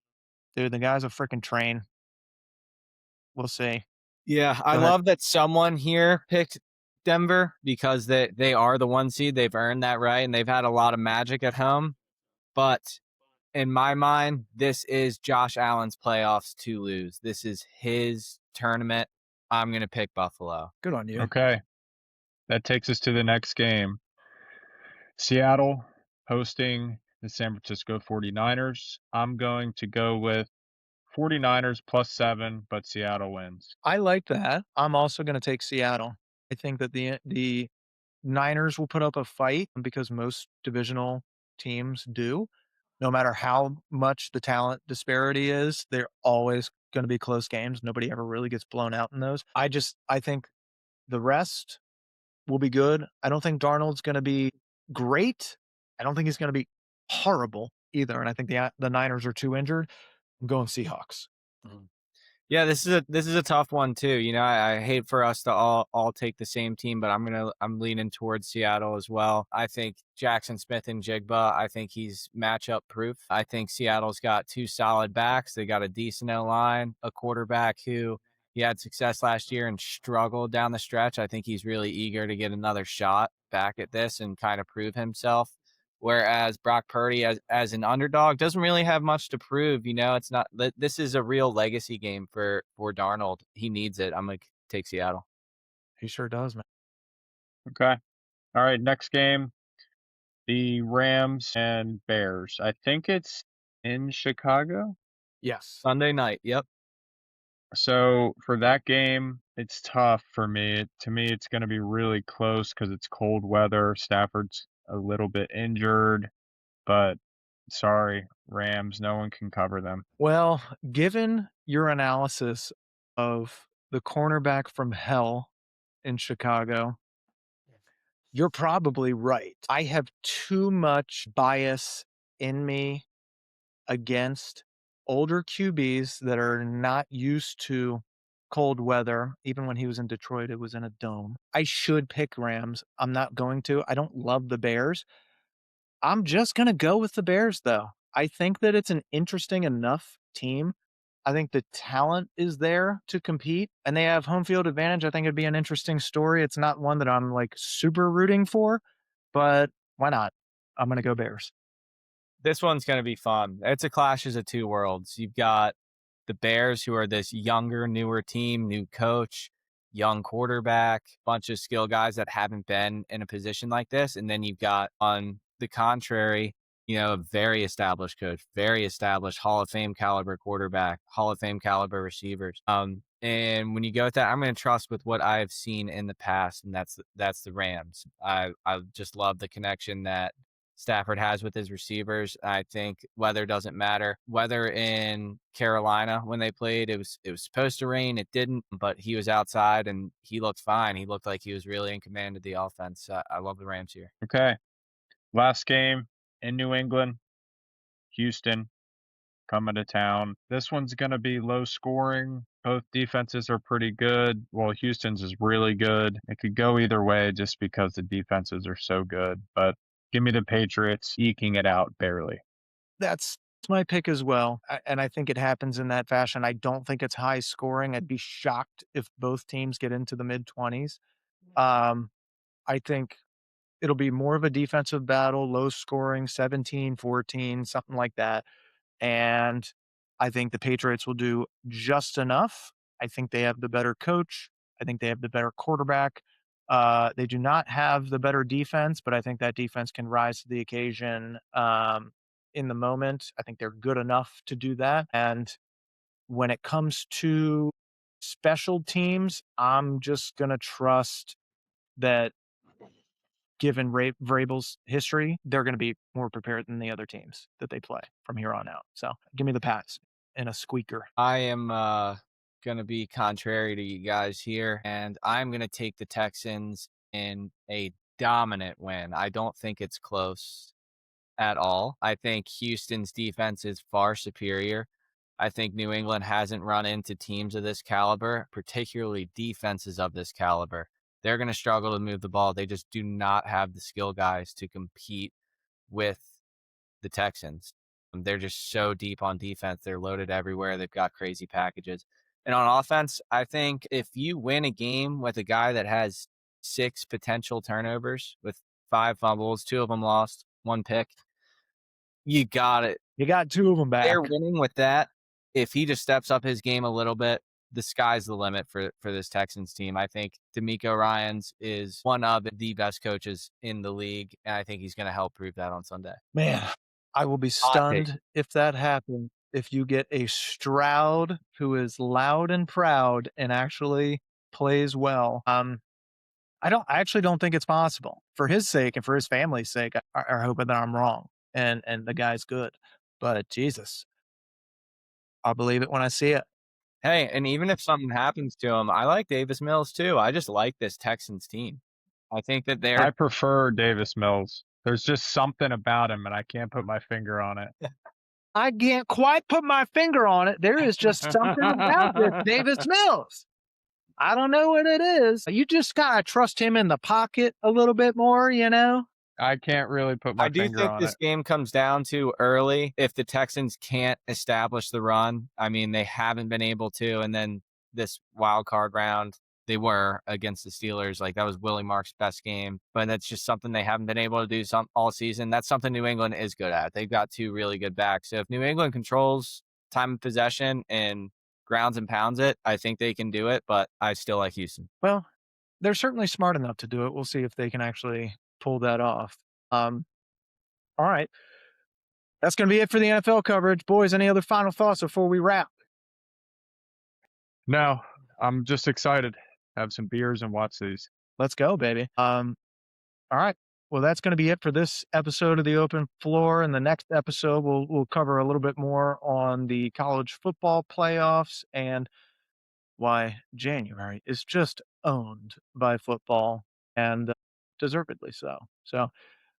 dude, the guy's a freaking train. We'll see. Yeah, I Go ahead. love that someone here picked Denver because they are the 1 seed. They've earned that right, and they've had a lot of magic at home. But in my mind, this is Josh Allen's playoffs to lose. This is his tournament. I'm going to pick Buffalo. Good on you. Okay. That takes us to the next game. Seattle hosting the San Francisco 49ers. I'm going to go with 49ers +7, but Seattle wins. I like that. I'm also going to take Seattle. I think that the Niners will put up a fight because most divisional teams do. No matter how much the talent disparity is, they're always going to be close games. Nobody ever really gets blown out in those. I think the rest will be good. I don't think Darnold's going to be great. I don't think he's going to be horrible either. And I think the Niners are too injured. I'm going Seahawks. Yeah, this is a tough one too. You know, I hate for us to all take the same team, but I'm leaning towards Seattle as well. I think Jackson Smith and Jigba, I think he's matchup proof. I think Seattle's got two solid backs. They got a decent line, a quarterback who he had success last year and struggled down the stretch. I think he's really eager to get another shot back at this and kind of prove himself. Whereas Brock Purdy, as an underdog, doesn't really have much to prove. You know, it's not. This is a real legacy game for Darnold. He needs it. I'm gonna take Seattle. He sure does, man. Okay. All right. Next game, the Rams and Bears. I think it's in Chicago. Yes. Sunday night. Yep. So for that game, it's tough for me. To me, it's going to be really close because it's cold weather. Stafford's a little bit injured, but sorry, Rams, no one can cover them. Well, given your analysis of the cornerback from hell in Chicago, you're probably right. I have too much bias in me against older QBs that are not used to cold weather. Even when he was in Detroit, it was in a dome. I should pick Rams. I'm not going to. I don't love the Bears. I'm just going to go with the Bears, though. I think that it's an interesting enough team. I think the talent is there to compete and they have home field advantage. I think it'd be an interesting story. It's not one that I'm like super rooting for, but why not? I'm going to go Bears. This one's gonna be fun. It's a clashes of two worlds. You've got the Bears, who are this younger, newer team, new coach, young quarterback, bunch of skill guys that haven't been in a position like this, and then you've got on the contrary a very established coach, very established Hall of Fame caliber quarterback, Hall of Fame caliber receivers. And when you go with that, I'm going to trust with what I've seen in the past, and that's the Rams. I just love the connection that Stafford has with his receivers. I think weather doesn't matter. Weather in Carolina when they played, it was supposed to rain. It didn't, but he was outside and he looked fine. He looked like he was really in command of the offense. I love the Rams here. Okay. Last game in New England, Houston coming to town. This one's going to be low scoring. Both defenses are pretty good. Well, Houston's is really good. It could go either way just because the defenses are so good. But give me the Patriots eking it out barely. That's my pick as well. And I think it happens in that fashion. I don't think it's high scoring. I'd be shocked if both teams get into the mid 20s. I think it'll be more of a defensive battle, low scoring, 17-14, something like that. And I think the Patriots will do just enough. I think they have the better coach. I think they have the better quarterback. They do not have the better defense, but I think that defense can rise to the occasion in the moment. I think they're good enough to do that. And when it comes to special teams, I'm just going to trust that given Vrabel's history, they're going to be more prepared than the other teams that they play from here on out. So give me the Pats in a squeaker. I am going to be contrary to you guys here, and I'm going to take the Texans in a dominant win. I don't think it's close at all. I think Houston's defense is far superior. I think New England hasn't run into teams of this caliber, particularly defenses of this caliber. They're going to struggle to move the ball. They just do not have the skill guys to compete with the Texans. They're just so deep on defense. They're loaded everywhere. They've got crazy packages. And on offense, I think if you win a game with a guy that has 6 potential turnovers with 5 fumbles, 2 of them lost, 1 pick, you got it. You got 2 of them back. They're winning with that. If he just steps up his game a little bit, the sky's the limit for this Texans team. I think DeMeco Ryans is one of the best coaches in the league, and I think he's going to help prove that on Sunday. Man, I will be stunned if that happens. If you get a Stroud who is loud and proud and actually plays well. I actually don't think it's possible. For his sake and for his family's sake, I hope that I'm wrong and the guy's good. But Jesus, I'll believe it when I see it. Hey, and even if something happens to him, I like Davis Mills too. I just like this Texans team. I think that I prefer Davis Mills. There's just something about him, and I can't put my finger on it. I can't quite put my finger on it. There is just something about this Davis Mills. I don't know what it is. You just gotta trust him in the pocket a little bit more, you know? I can't really put my finger on it. I do think this game comes down to early. If the Texans can't establish the run, I mean, they haven't been able to. And then this wild card round, they were against the Steelers. Like, that was Willie Mark's best game. But that's just something they haven't been able to do all season. That's something New England is good at. They've got 2 really good backs. So if New England controls time of possession and grounds and pounds it, I think they can do it. But I still like Houston. Well, they're certainly smart enough to do it. We'll see if they can actually pull that off. All right. That's going to be it for the NFL coverage. Boys, any other final thoughts before we wrap? No, I'm just excited. Have some beers and watch these. Let's go, baby. All right. Well, that's going to be it for this episode of the Open Floor. In the next episode, we'll cover a little bit more on the college football playoffs and why January is just owned by football, and deservedly so. So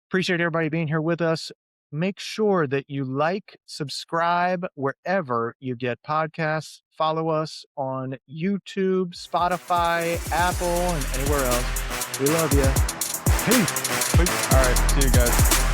appreciate everybody being here with us. Make sure that you like, subscribe wherever you get podcasts. Follow us on YouTube, Spotify, Apple, and anywhere else. We love you. Peace. All right. See you guys.